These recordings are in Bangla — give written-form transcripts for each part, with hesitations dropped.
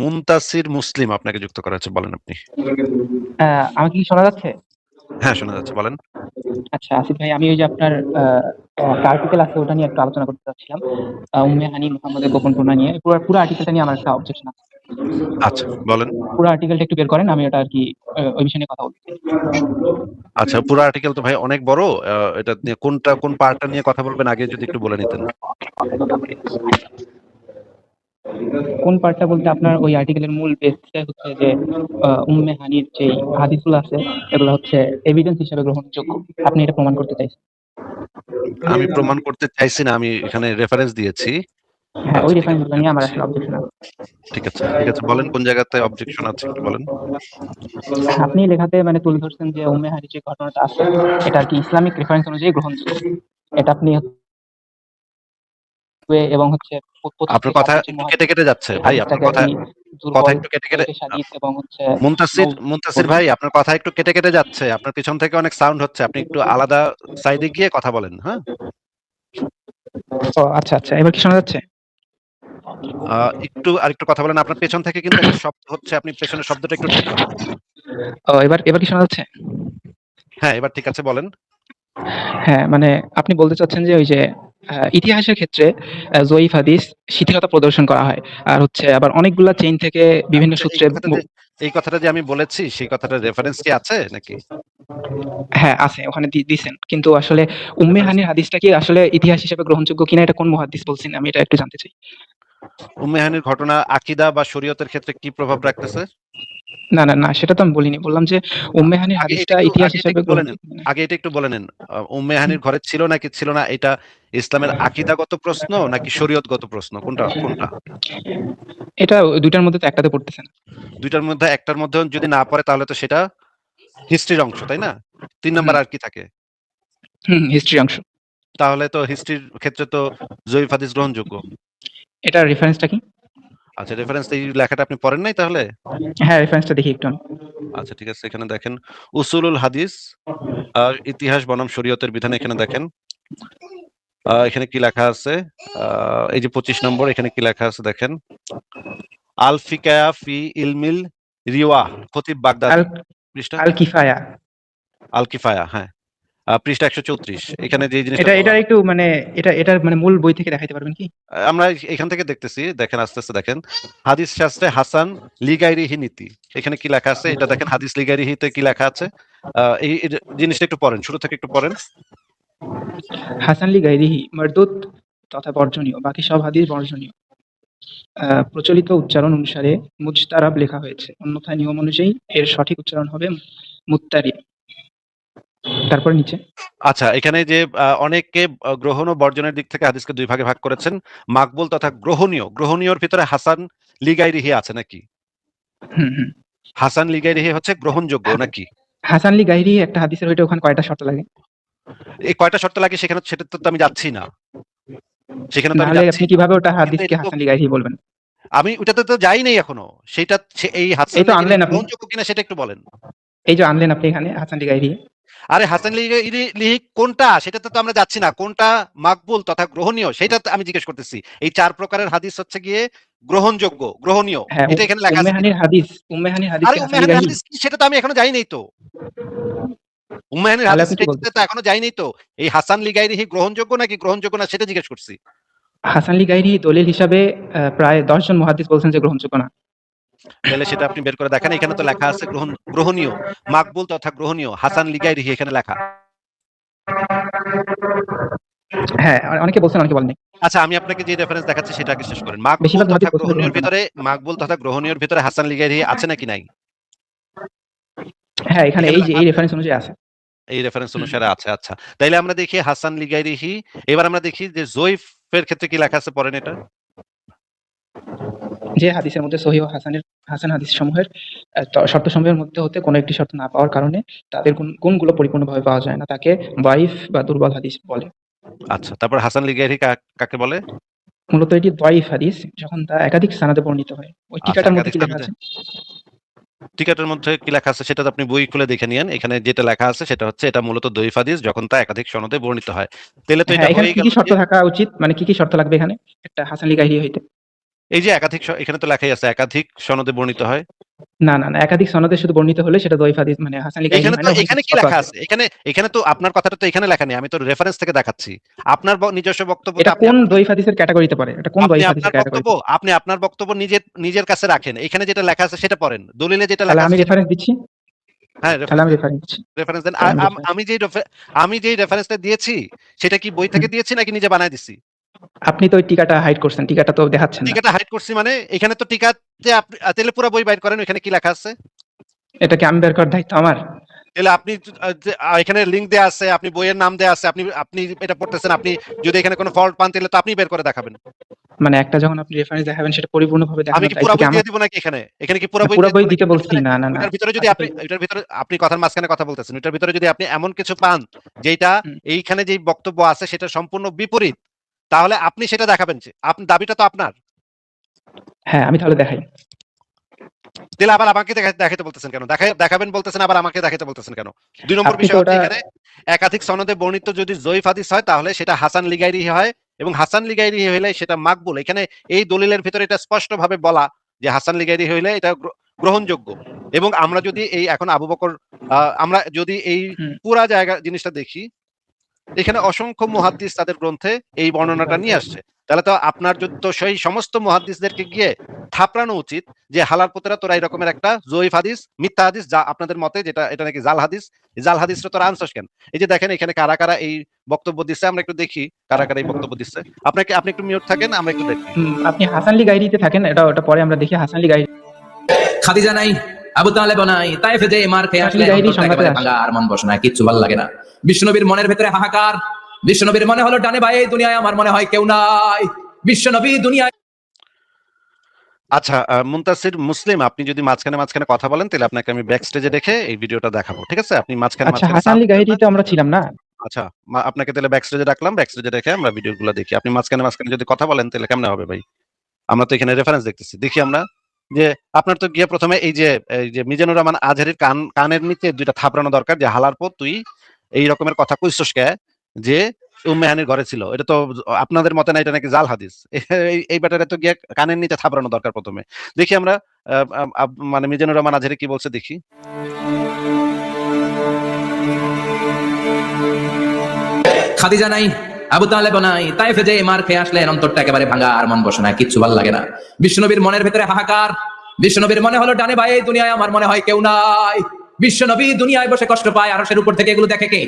মুনতাসির মুসলিম আপনাকে যুক্ত করা হচ্ছে, বলেন আপনি। আমাকে কি শোনা যাচ্ছে? হ্যাঁ, শোনা যাচ্ছে, বলেন। আচ্ছা আসিফ ভাই, আমি ওই যে আপনার একটা আর্টিকেল আছে ওটা নিয়ে একটু আলোচনা করতে চাচ্ছিলাম। উম্মে হানি মুহাম্মদের গোপন কন্যা নিয়ে পুরো পুরো আর্টিকেলটা নিয়ে আমার একটা অবজেকশন আছে। আচ্ছা, বলেন। পুরো আর্টিকেলটা একটু বের করেন, আমি ওটা আর কি ওই বিষয় নিয়ে কথা বলতে চাই। আচ্ছা, পুরো আর্টিকেল তো ভাই অনেক বড়। এটা নিয়ে কোন পার্টটা নিয়ে কথা বলবেন আগে যদি একটু বলে নিতেন। কোন পার্টটা বলতে আপনার ওই আর্টিকেলের মূল বেসটা হচ্ছে যে উম্মে হানির যে হাদিসগুলো আছে এগুলো হচ্ছে এভিডেন্স হিসেবে গ্রহণযোগ্য। আপনি এটা প্রমাণ করতে চাইছেন? আমি প্রমাণ করতে চাইছি না, আমি এখানে রেফারেন্স দিয়েছি। হ্যাঁ, ওই আচ্ছা, ঠিক আছে, রেফারেন্সগুলো আমি নিয়ে আমার দিচ্ছি। আসলে অবজেকশন আছে। ঠিক আছে, ঠিক আছে, বলেন কোন জায়গাতে অবজেকশন আছে একটু বলেন। আপনি লেখাতে মানে তুলে ধরছেন যে উম্মে হানির যে ঘটনাটা আছে এটা আর কি ইসলামিক রেফারেন্স অনুযায়ী গ্রহণযোগ্য। এটা আপনি এবং হচ্ছে আপনার পঁচিশটি কথা সাতজন একটু কেটে মুহাদ্দিস কেটে যাচ্ছে এই ভাই, আপনার হাদিসটাকে কথা আপনি কথা দুর্বল, একটু কেটে কেটে। জয়ীফে হাদিস এবং হচ্ছে মুনতাসির মৌদুদ। ভাই, আপনার কথা একটু কেটে কেটে যাচ্ছে, আপনার পিছন থেকে অনেক সাউন্ড হচ্ছে, আপনি একটু আলাদা সাইডে গিয়ে কথা বলেন, হ্যাঁ। ও আচ্ছা আচ্ছা, এবার কি শোনা যাচ্ছে? একটু আরেকটু কথা বলেন, আপনার পেছন থেকে কিন্তু একটা শব্দ হচ্ছে, আপনি পেছনের শব্দটা একটু ঠিক করেন। ও এবার এবার কি শোনা যাচ্ছে? হ্যাঁ, এবার ঠিক আছে, বলেন। হ্যাঁ, মানে আপনি বলতে চাচ্ছেন যে ওই যে ইতিহাসের ক্ষেত্রে জয়ীফ হাদিস শিথিলতা প্রদর্শন করা হয়। আর হচ্ছে আবার অনেকগুলা চেইন থেকে বিভিন্ন আচ্ছা, সূত্রে এই কথাটা যে আমি বলেছি, সেই কথাটার রেফারেন্স কি আছে নাকি? হ্যাঁ, আছে, ওখানে দিছেন। কিন্তু আসলে উম্মে রেফারেন্স হানির হাদিসটা কি আসলে ইতিহাস হিসেবে গ্রহণযোগ্য কিনা এটা কোন মুহাদ্দিস বলছেন? আমি এটা একটু জানতে চাই। উম্মে হানির ঘটনা আকীদা বা শরীয়তের ক্ষেত্রে কি প্রভাব রাখতেছে? না, না, না, সেটা তো আমি বলিনি। বললাম যে উম্মে হানির হাদিসটা ইতিহাস আগে এটা হিসেবে একটু বলে নেন। গ্রহণযোগ্য কিনা। আগে এটা একটু বলে নেন। উম্মে হানির ঘরে ছিল নাকি ছিল না, এটা ইসলামের আকীদাগত প্রশ্ন নাকি শরীয়তগত প্রশ্ন, কোনটা কোনটা? এটা ওই ২ টার মধ্যে তো একটাতে পড়তেছে না। দুইটার মধ্যে একটার মধ্যে যদি না পড়ে তাহলে তো সেটা হিস্ট্রির অংশ, তাই না? ৩ নাম্বার হুম, আর কি থাকে? হুম, হিস্ট্রি অংশ। তাহলে তো হিস্ট্রির ক্ষেত্রে তো জয়ীফ হাদিস গ্রহণযোগ্য। এটার রেফারেন্সটা কি? আচ্ছা, রেফারেন্স এই লেখাটা আপনি পড়েন নাই তাহলে? হ্যাঁ, রেফারেন্সটা দেখি একটু আমি। আচ্ছা, ঠিক আছে, এখানে দেখেন উসুলুল হাদিস, ইতিহাস বনাম শরীয়তের বিধান, এখানে দেখেন এখানে কি লেখা আছে। এই যে 25 নম্বর, এখানে কি লেখা আছে দেখেন। আল ফিকায়া ফি ইলমিল রিওয়াহ, খতিব আল বাগদাদি, পৃষ্ঠা। আল কিফায়া। আল কিফায়া, হ্যাঁ, পৃষ্ঠা 134, এখানে যে জিনিসটা এটা একটু মানে এটার মানে মূল বই থেকে দেখাইতে পারবেন কি? আমরা এখান থেকে দেখতেছি, দেখেন আস্তে আস্তে দেখেন। হাদিস শাস্ত্রে হাসান লিগাইরিহি নীতি, এখানে কি লেখা আছে এটা দেখেন, হাদিস লিগাইরিহিতে কি লেখা আছে। এই জিনিসটা একটু পড়েন, শুরু থেকে একটু পড়েন। হাসান লি গাইরিহি মারদুদ তথা বর্জনীয়, বাকি সব হাদিস বর্জনীয়। প্রচলিত উচ্চারণ অনুসারে মুজতারাব লেখা হয়েছে, অন্যথায় নিয়ম অনুযায়ী এর সঠিক উচ্চারণ হবে মুত্তারিব। তারপর নিচে আচ্ছা, এখানে যে অনেকে গ্রহণ ও বর্জনের দিক থেকে হাদিসকে দুই ভাগে ভাগ করেছেন, মাকবুল তথা গ্রহণীয়। গ্রহণীয়র ভিতরে হাসান লিগাইরিহি আছে নাকি? হুম, হুম। হাসান লিগাইরিহি হচ্ছে গ্রহণযোগ্য নাকি? হাসান লি গাইরিহি একটা হাদিসের হইতে ওখানে কয়টা শর্ত লাগে? এই কয়টা শর্ত লাগে সেখানে, সেটা তো আমি যাচ্ছি না, সেখানে তো আমি নাহলে যাচ্ছি আপনি না। কিভাবে ওটা কিন্তু হাদিসকে এটুকু হাসান লি গাইরিহি বলবেন? আমি ওটাতে তো যাই নাই এখনো। সেটা এই এই হাসান তো লিগাইরিহি আনলেন আপনি। গ্রহণযোগ্য কিনা সেটা একটু বলেন। এই যে আনলেন আপনি এখানে হাসান লি গাইরিহি। আরে হাসান লিহি কোনটা সেটাতে তো আমরা যাচ্ছি না, কোনটা মাকবুল তথা গ্রহণীয় সেটা তো আমি জিজ্ঞেস করতেছি। এই 4 প্রকারের হাদিস হচ্ছে গিয়ে গ্রহণযোগ্য, গ্রহণীয়, হ্যাঁ, এটা এখানে লেখা আছে কিনা? উম্মে হানির হাদিস আরে কি উম্মে হাসান লি হানির গাইরিহি? হাদিস কি সেটা তো আমি এখনো যাই নাই তো। উম্মে হানির তাহলে হাদিস আপনি কি স্টেজে তো বলতেছেন? এখনো যাই নাই তো। এই হাসান লিগাইরিহি গ্রহণযোগ্য নাকি গ্রহণযোগ্য না সেটা জিজ্ঞেস করছি। হাসান লি গাইরিহি দলিল হিসাবে প্রায় ১০ জন মুহাদ্দিস বলছেন যে গ্রহণযোগ্য না। তাহলে সেটা আপনি বের করে দেখেন, এখানে তো লেখা আছে গ্রহণীয়, মাকবুল তথা গ্রহণীয়, হাসান লিগাইরিহি এখানে লেখা। হ্যাঁ, অনেকে বলছেন, অনেকে বলেননি। আচ্ছা, আমি আপনাকে যে রেফারেন্স দেখাচ্ছি সেটা আগে শেষ করেন। বেশিরভাগ মুহাদ্দিস বলছেন যে গ্রহণযোগ্য না। মাকবুল তথা গ্রহণীয়র ভিতরে হাসান লিগাইরিহি আছে নাকি নাই? হ্যাঁ, এখানে এখানে এই যে লেখা এই আছে। রেফারেন্স অনুযায়ী আছে। এই রেফারেন্স হুম। অনুসারে আছে, আচ্ছা। তাইলে আমরা দেখি হাসান লিগাইরিহি। এবার আমরা দেখি যে জয়ীফের ক্ষেত্রে কি লেখা আছে, পড়েন এটা। যে হাদিসের মধ্যে সহিহ হাসান হাদিস সমূহের শর্তসমূহের মধ্যে হতে কোনো একটি শর্ত না পাওয়ার কারণে তাদের গুণগুলো পরিপূর্ণভাবে পাওয়া যায় না, তাকে দাঈফ বা দুর্বল হাদিস বলে। আচ্ছা, তারপর হাসান লিগাইরিহি কাকে বলে? মূলত এটি দাঈফ হাদিস যখন তা একাধিক সানাদে বর্ণিত হয়। ওই আচ্ছা, টিকাটার মধ্যে একাধিক কি লেখা সনদে। আছে? টিকাটের মধ্যে কি লেখা আছে সেটা তো আপনি বই খুলে দেখে নিয়েন। এখানে যেটা লেখা আছে সেটা হচ্ছে এটা মূলত দঈফ হাদিস যখন তা একাধিক সনদে বর্ণিত হয়। তাহলে তো হ্যাঁ, এটা এখানে হয়েই কি গেল কি শর্ত যে থাকা উচিত, মানে কি কি শর্ত লাগবে এখানে একটা হাসান লি গাইরি হইতে? এই যে একাধিক এখানে তো লেখাই আছে একাধিক সনদে বর্ণিত হয়। না, না, না, একাধিক সনদে শুধু বর্ণিত হলে সেটা দঈফ হাদিস মানে হাসান লি গায়রিহি এখানে হয় তো না, ওখানে এখানে কি শর্ত লেখা আছে। আছে? এখানে তো আপনার কথাটা তো এখানে লেখা নেই। আমি তো রেফারেন্স থেকে দেখাচ্ছি। আপনার নিজস্ব বক্তব্যতে এটা কোন দঈফ হাদিসের ক্যাটেগরিতে পড়ে? এটা কোন দঈফ হাদিসের ক্যাটেগরিতে পড়ে? আপনি আপনার বক্তব্য নিজের কাছে রাখেন। এখানে যেটা লেখা আছে সেটা পড়েন। দলিলে যেটা তাহলে লেখা আছে আমি সেটা রেফারেন্স দিচ্ছি। হ্যাঁ, তাহলে রেফারেন্স আমি দেন। রেফারেন্স দিচ্ছি। রেফারেন্স দেন। তাহলে আমি রেফারেন্স আমি যেই রেফারেন্সটা দিয়েছি সেটা কি বই হুম। থেকে দিয়েছি নাকি নিজে বানায় দিছি? আপনি তো ওই টিকাটা হাইড করছেন। টিকাটা তো দেখাচ্ছেন না। টিকাটা হাইড করছি মানে এখানে তো টিকাতে আপনি তাহলে পুরো বই বাইর করেন ওখানে কি লেখা আছে? এটা কি আমি বের করার দায়িত্ব আমার? তাহলে আপনি এখানে লিংক দেয়া আছে, আপনি বইয়ের নাম দেয়া আছে, আপনি আপনি এটা পড়তেছেন, আপনি যদি এখানে কোনো ফল্ট পান তাহলে তো আপনি বের করে দেখাবেন। মানে একটা যখন আপনি রেফারেন্স দেখাবেন সেটা পরিপূর্ণভাবে আমি দেখানোর কি পুরা দায়িত্ব কি বই আমার? দিয়ে দিব নাকি এখানে? এখানে কি পুরা না, বই পুরো দিয়ে দিব বই নাকি? দিতে বলছি না, না, না। ওইটার ভিতরে যদি আচ্ছা আপনি ওইটার ভিতরে আপনি কথার মাঝখানে কথা বলতেছেন। ওইটার ভিতরে যদি আপনি এমন কিছু পান যেটা হুম, এইখানে যেই বক্তব্য আছে সেটা সম্পূর্ণ বিপরীত, তাহলে আপনি সেটা দেখাবেন যে। দাবিটা তো আপনার। হ্যাঁ, আমি তাহলে দেখাই। তাহলে আবার আমাকে দেখাইতে বলতেছেন কেন? দেখাবেন বলতেছেন আবার আমাকে দেখাইতে বলতেছেন কেন? ২ নম্বর আপনি তো বিষয় হচ্ছে ওটা এখানে একাধিক সনদে বর্ণিত যদি যঈফ হাদিস হয় তাহলে সেটা হাসান লিগাইরি হয় এবং হাসান লিগাইরি হইলে সেটা মাকবুল। এখানে এই দলিলের ভিতরে এটা স্পষ্টভাবে বলা যে হাসান লিগাইরি হইলে এটা গ্রহণযোগ্য। এবং আমরা যদি এই এখন আবু বকর আমরা যদি এই হুম, পুরা জায়গা জিনিসটা দেখি, এখানে অসংখ্য মুহাদ্দিস তাদের গ্রন্থে এই বর্ণনাটা নিয়ে আসছে। তাহলে তো আপনার তো সেই সমস্ত মুহাদ্দিসদেরকে গিয়ে থাপড়ানো উচিত যে হালাল পুতেরা তোরা এই রকমের একটা যঈফ হাদিস, মিথ্যা হাদিস যা আপনাদের মতে যেটা এটা নাকি জাল হাদিস, এই জাল হাদিসটা তোরা আনছস কেন? এই যে দেখেন এখানে কারা কারা এই বক্তব্য দিচ্ছে আমরা একটু দেখি কারা কারা এই বক্তব্য দিচ্ছে। আপনি একটু মিউট থাকেন আমরা একটু দেখি। আপনি হাসান লি গায়রিতে থাকেন। ওটা পরে আমরা দেখি হাসান লি গায়রি। খাদিজা নাই, আবু তালেব নাই, তাইফে যে মার খেয়ে হাসান লি আসলে গায়রি অন্তরটা সংবাদে একেবারে আসে। ভাঙা, আর মন বসে না, কিচ্ছু ভালো লাগে না। বিশ্বনবীর মনের ভেতরে হাহাকার। বিশ্বনবীর মনে হলো ডানে ভাই এই দুনিয়ায় আমার মনে হয় কেউ নাই। বিশ্বনবী দুনিয়ায় আচ্ছা মুনতাসির মুসলিম আপনি যদি মাঝখানে কথা বলেন তাহলে আপনাকে আমি ব্যাক স্টেজে রেখে এই ভিডিওটা দেখাবো। ঠিক আছে? আপনি মাঝখানে আচ্ছা, মাঝখানে হাসান চাপ লি দিবেন না। গায়রিতে আমরা ছিলাম না? আচ্ছা, আপনাকে তাহলে ব্যাক স্টেজে রাখলাম। ব্যাক স্টেজে রেখে আমরা ভিডিওগুলো দেখি। আপনি মাঝখানে যদি কথা বলেন তাহলে কেমনে হবে ভাই? আমরা তো এখানে রেফারেন্স দেখতেছি। দেখি আমরা যে আপনার তো গিয়ে ১ম এই যে মিজানুর রহমান আজহারীর কানের নিচে ২ টা থাপড়ানো দরকার যে হালার পর তুই এই রকমের কথা কইছস কে? যে উম্মে হানির ঘরে ছিল। এটা তো আপনাদের মতে না এটা নাকি জাল হাদিস। এই ব্যাটারে তো গিয়ে কানের নিচে থাপড়ানো দরকার ১ম এ। দেখি আমরা আ আ মানে মিজানুর রহমান আজহারী কি বলছে দেখি। খাদিজা নাই, আবু তালেব নাই, তাইফে যে মার খেয়ে আসলেন অন্তরটা একেবারে ভাঙা, আর মন বসে না, কিচ্ছু ভালো লাগে না। বিশ্বনবীর মনের ভেতরে হাহাকার। বিশ্বনবীর মনে হলো ডানে ভাই এই দুনিয়ায় আমার মনে হয় কেউ নাই। বিশ্বনবী দুনিয়ায় বসে কষ্ট পায়, আরশের উপর থেকে এগুলো দেখে কে?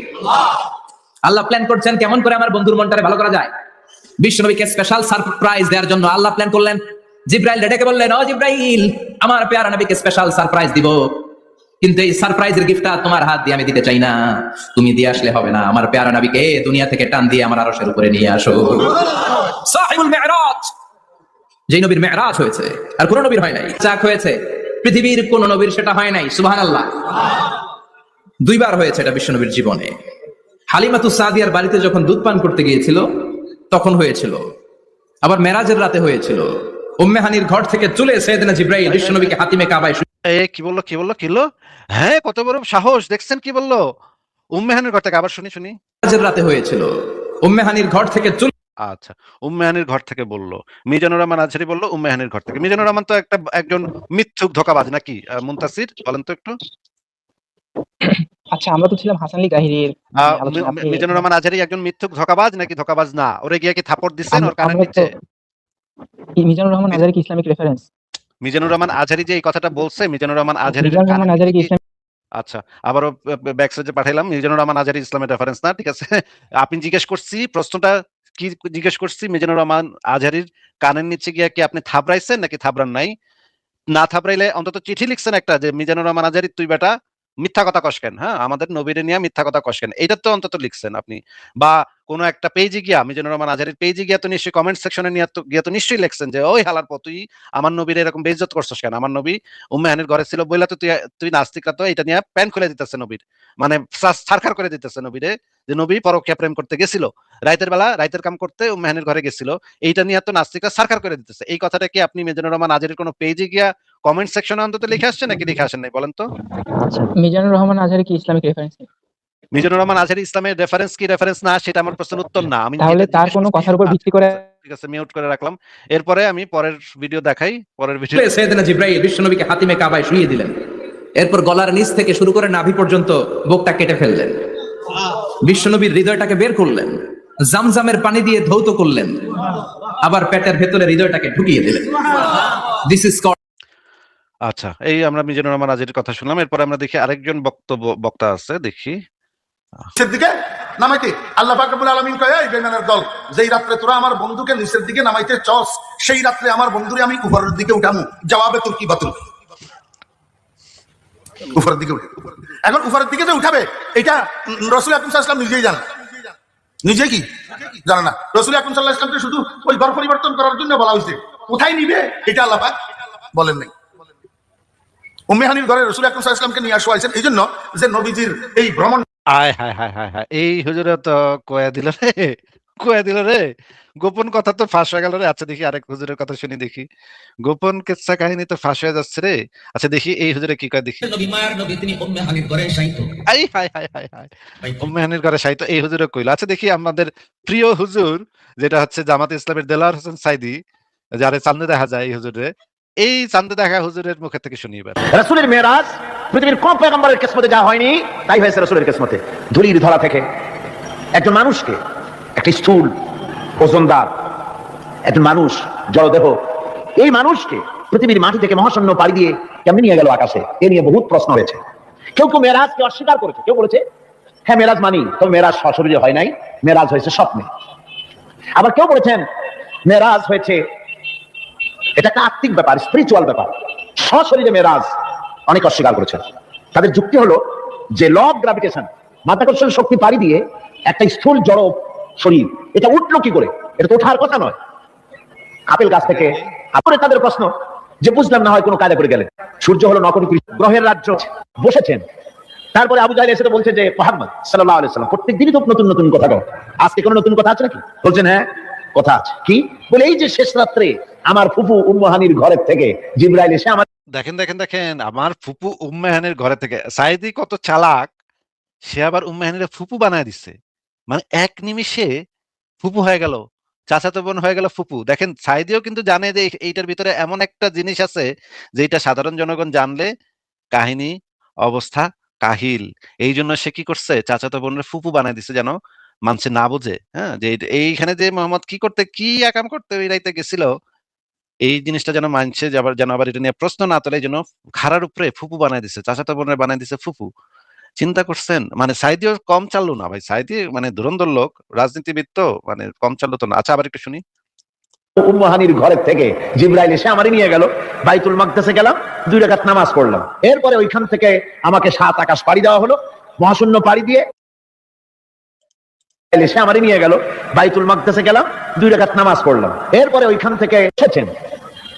আল্লাহ প্ল্যান করছেন কেমন করে আমার বন্ধুর মনটারে ভালো করা যায়। বিশ্বনবীকে স্পেশাল সারপ্রাইজ দেওয়ার জন্য আল্লাহ প্ল্যান করলেন। জিব্রাইল ডেকে বললেন, ও জিব্রাইল, আমার প্যারা নবীকে স্পেশাল সারপ্রাইজ দিব, কিন্তু এই সারপ্রাইজের গিফটটা তোমার হাত দিয়ে আমি দিতে চাই না। তুমি দিয়ে আসলে হবে না, আমার প্যারা নবীকে দুনিয়া থেকে টান দিয়ে আমার আরশের উপরে নিয়ে আসো। সাহিবুল মিরাজ, যেই নবীর মেরাজ হয়েছে আর কোন নবীর হয় নাই। চাক হয়েছে পৃথিবীর কোন নবীর সেটা হয় নাই। সুবহানাল্লাহ। 2 বার হয়েছে এটা বিশ্বনবীর জীবনে। হালিমাতু সাদিয়ার বাড়িতে যখন দুধ পান করতে গিয়েছিল তখন হয়েছিল, আবার মেরাজের রাতে হয়েছিল। উম্মে হানির ঘর থেকে চলে সাইয়েদনা জিব্রাইল বিশ্বনবীকে হাতিমে কাবায় কি বললো? হ্যাঁ, কত বড় সাহস দেখছেন কি বললো? উম্মে হানির ঘর থেকে আবার শুনি। মেরাজের রাতে হয়েছিল। উম্মে হানির ঘর থেকে চলে আচ্ছা, উম্মে হানির ঘর থেকে বললো। মিজানুর রহমান আজহারী বলল উম্মে হানির ঘর থেকে। মিজানুর রহমান তো একজন মিথ্যুক ধোঁকাবাজ নাকি? মুনতাসির বলেন তো একটু। আচ্ছা, আমরা তো ছিলাম হাসান লি গায়রির আলোচনা। আপনি মিজানুর রহমান আজহারী একজন মিথ্যুক ধোঁকাবাজ নাকি ধোঁকাবাজ না? ওরে গিয়ে কি থাপড় দিছেন ওর কানের আমরা তো নিচে? মিজানুর রহমান আজহারী কি ইসলামিক রেফারেন্স? মিজানুর রহমান আজহারী যে এই কথাটা বলছে মিজানুর রহমান আজহারীর মিজানুর রহমান কানের নিচে আজহারী কি কি? ইসলামিক? আচ্ছা, আবারও ব্যাক স্টেজে পাঠাইলাম। মিজানুর রহমান আজহারী ইসলামের রেফারেন্স না। ঠিক আছে? আপনি প্রশ্নটা কি জিজ্ঞেস করছি? মিজানুর রহমান আজহারীর কানের নিচে গিয়ে কি আপনি থাপড়াইছেন নাকি থাপড়ান নাই? না থাপড়াইলে অন্তত চিঠি লিখছেন একটা যে মিজানুর রহমান আজহারী তুই বেটা মিথ্যা কথা কস কেন? হ্যাঁ, আমাদের নবীরে নিয়ে মিথ্যা কথা কস কেন? এইটা তো অন্তত লিখছেন আপনি। বা কোন একটা পেজে গিয়া মিজানুর রহমান আজহারীর পেজে গিয়া তো নিশ্চয়ই কমেন্ট সেকশনে গিয়া তো নিশ্চয়ই লিখছেন যে ওই হালার পর তুই আমার নবীর এরকম বেইজ্জত করছস কেন? আমার নবী উম্মে হানির ঘরে ছিল বইলা তো তুই নাস্তিকরা তো এটা নিয়ে প্যান খুলে দিতেছে নবীর। মানে ছারখার করে দিতেছে নবীরে যে নবী পরকীয়া প্রেম করতে গেছিল। রাইতের বেলা রাইতের কাম করতে উম্মে হানির ঘরে গেছিল। এইটা নিয়ে তো নাস্তিকরা ছারখার করে দিতেছে। এই কথাটা কি আপনি মিজানুর রহমান আজহারীর কোন পেজে গিয়া কমেন্ট সেকশনে অন্তত লিখে আসছেন নাকি লিখে আসেন নাই বলেন তো? আচ্ছা, মিজানুর রহমান আজহারী কি ইসলামিক রেফারেন্স? মিজানুর রহমান আজহারী ইসলামের রেফারেন্স কি রেফারেন্স না সেটা আমার প্রশ্নের উত্তর না। আমি তাহলে যেটা তার জিজ্ঞেস কোনো করছি কথার উপর ভিত্তি করে ঠিক আছে, মিউট করে রাখলাম। এরপরে আমি পরের ভিডিও দেখাই। পরের ভিডিও সাইয়েদনা জিব্রাইল বিশ্বনবীকে হাতিমে কাবায় শুইয়ে দিলেন। এরপর গলার নিচ থেকে শুরু করে নাভি পর্যন্ত বুকটা কেটে ফেললেন। বিশ্বনবীর হৃদয়টাকে বের করলেন, জামজামের পানি দিয়ে ধৌত করলেন, আবার পেটের ভেতরে হৃদয়টাকে ঢুকিয়ে দিলেন। দিস ইজ আচ্ছা, এই আমরা মিজানুর রহমান আজির কথা শুনলাম। এরপরে আমরা দেখি আরেকজন বক্তা আছে, দেখি। নিচের দিকে নামাইতে আল্লাহ পাক রব্বুল আলামিন কয়, এই বেঈমানের দল, যেই রাত্রে তোরা আমার বন্ধুকে নিচের দিকে নামাইতে চস, সেই রাত্রে আমার বন্ধুরে আমি উপরের দিকে উঠামু। জবাবে তোর কি বাতুল? উপরের দিকে উঠে, এখন উপরের দিকে যে উঠাবে এটা রাসূল আকরাম সাল্লাল্লাহু আলাইহি ওয়াসাল্লাম নিজেই জানেন। নিজে কি জানে না? রাসূল আকরাম সাল্লাল্লাহু আলাইহি ওয়াসাল্লামকে শুধু ওই ঘর পরিবর্তন করার জন্য বলা হয়েছে, কোথায় নিবে এটা আল্লাহ পাক বলেন নাই। উম্মে হানির ঘরে রাসূল আকরাম সাল্লাল্লাহু আলাইহি ওয়াসাল্লামকে নিয়ে আসা হয়েছে এই জন্য যে নবীজির এই ভ্রমণ। আয় হায় হায় হায় হায়, এই হুজুরে তো কয়া দিল রে, কয়া দিল রে। গোপন কথা তো ফাঁস হয়ে গেল রে। আচ্ছা দেখি আরেক হুজুরের কথা শুনি, দেখি। গোপন কিচ্ছা কাহিনী তো ফাঁস হয়ে যাচ্ছে রে। আচ্ছা দেখি এই হুজুরে কি কয়, দেখি। নবী মায়ার নবী তিনি উম্মে হানির ঘরে শায়িত। আই হায় হায় হায় হায়, উম্মে হানির ঘরে শায়িত, এই হুজুরে কইলো। আচ্ছা দেখি আমাদের প্রিয় হুজুর, যেটা হচ্ছে জামাতে ইসলামের দেলাওয়ার হোসেন সাইদি, যারে চান্দে দেখা যায়, এই হুজুরে, এই চান্দে দেখা হুজুরের মুখে থেকে শুনি এবার। রাসূলের মেরাজ পৃথিবীর কোন পয়গম্বরের কিসমতে যা হয়নি তাই হয়েছে রাসূলের কিসমতে। ধুলির ধরা থেকে একজন মানুষকে, একটা স্থূল ওজনদার একজন মানুষ, জড়দেহ, এই মানুষকে পৃথিবীর মাটি থেকে মহাশূন্য পাড়ি দিয়ে কেমনি নিয়ে গেল আকাশে, এ নিয়ে বহুত প্রশ্ন হয়েছে। কেউ কেউ মেরাজকে অস্বীকার করেছে, কেউ বলেছে হ্যাঁ মেরাজ মানি, তবে মেরাজ সশরীরে হয় নাই, মেরাজ হয়েছে স্বপ্নে। আবার কেউ বলেছেন মেরাজ হয়েছে এটা একটা আত্মিক ব্যাপার, স্পিরিচুয়াল ব্যাপার, সশরীরে মেরাজ। অনেক অস্বীকার করেছেন। তাদের যুক্তি হলো যে ল অফ গ্রাভিটেশন, মাধ্যাকর্ষণ শক্তি পাড়ি দিয়ে একটা স্থূল জড় শরীর, এটা উঠলো কি করে? এটা তো ওঠার কথা নয়। আপেল গাছ থেকে আপরে তাদের প্রশ্ন যে বুঝলাম না হয় কোনো কাজে করে গেলেন। সূর্য হলো নকরি গ্রহের রাজ্য, বসেছেন। তারপরে আবু জাহেল এসে বলছে যে মুহাম্মদ সাল্লাল্লাহু আলাইহি ওয়াসাল্লাম প্রত্যেকদিনই তো নতুন নতুন কথা কও, আজকে কোনো নতুন কথা আছে নাকি? বলছেন হ্যাঁ কথা আছে। কি বলে? এই যে শেষ রাত্রে আমার ফুফু উম্মে হানির ঘরের থেকে জিবরাইল এসে আমার দেখেন দেখেন দেখেন, আমার ফুপু উম্মে হানির ঘরে থেকে। সাইদি কত চালাক, সে আবার উম্মে হানির ফুপু বানায় দিচ্ছে। মানে এক নিমিষে ফুপু হয়ে গেল, চাচাতো বোন হয়ে গেল ফুপু। দেখেন সাইদিও কিন্তু জানে যে এইটার ভিতরে এমন একটা জিনিস আছে যেটা সাধারণ জনগণ জানলে কাহিনী অবস্থা কাহিল। এই জন্য সে কি করছে, চাচাতো বোনের ফুপু বানায় দিচ্ছে, যেন মানুষে না বোঝে। হ্যাঁ, যে এইখানে যে মোহাম্মদ কি করতে, কি আকাম করতে ওই রাইতে গেছিল, এই জিনিসটা যেন মানছে, যেন আবার এটা নিয়ে প্রশ্ন না তোলে, এই জন্য খাড়ার উপরে ফুপু বানায় দিছে, চাচাতো বোনের বানায় দিছে ফুপু। চিন্তা করছেন? মানে সাইদিও কম চালু না ভাই, সাইদি মানে ধুরন্ধর লোক, রাজনীতিবিদ তো, মানে কম চালু তো না। আচ্ছা আবার একটু শুনি। উম্মে হানির ঘরের থেকে জিবরাইল এসে আমারে নিয়ে গেল, বাইতুল মাকদাসে গেলাম, 2 রাকাত নামাজ পড়লাম। এরপরে ওইখান থেকে আমাকে 7 আকাশ পাড়ি দেওয়া হলো, মহাশূন্য পাড়ি দিয়ে এসে আমারে নিয়ে গেল, বাইতুল মাকদাসে গেলাম, 2 রাকাত নামাজ পড়লাম। এরপরে ওইখান থেকে এসেছেন।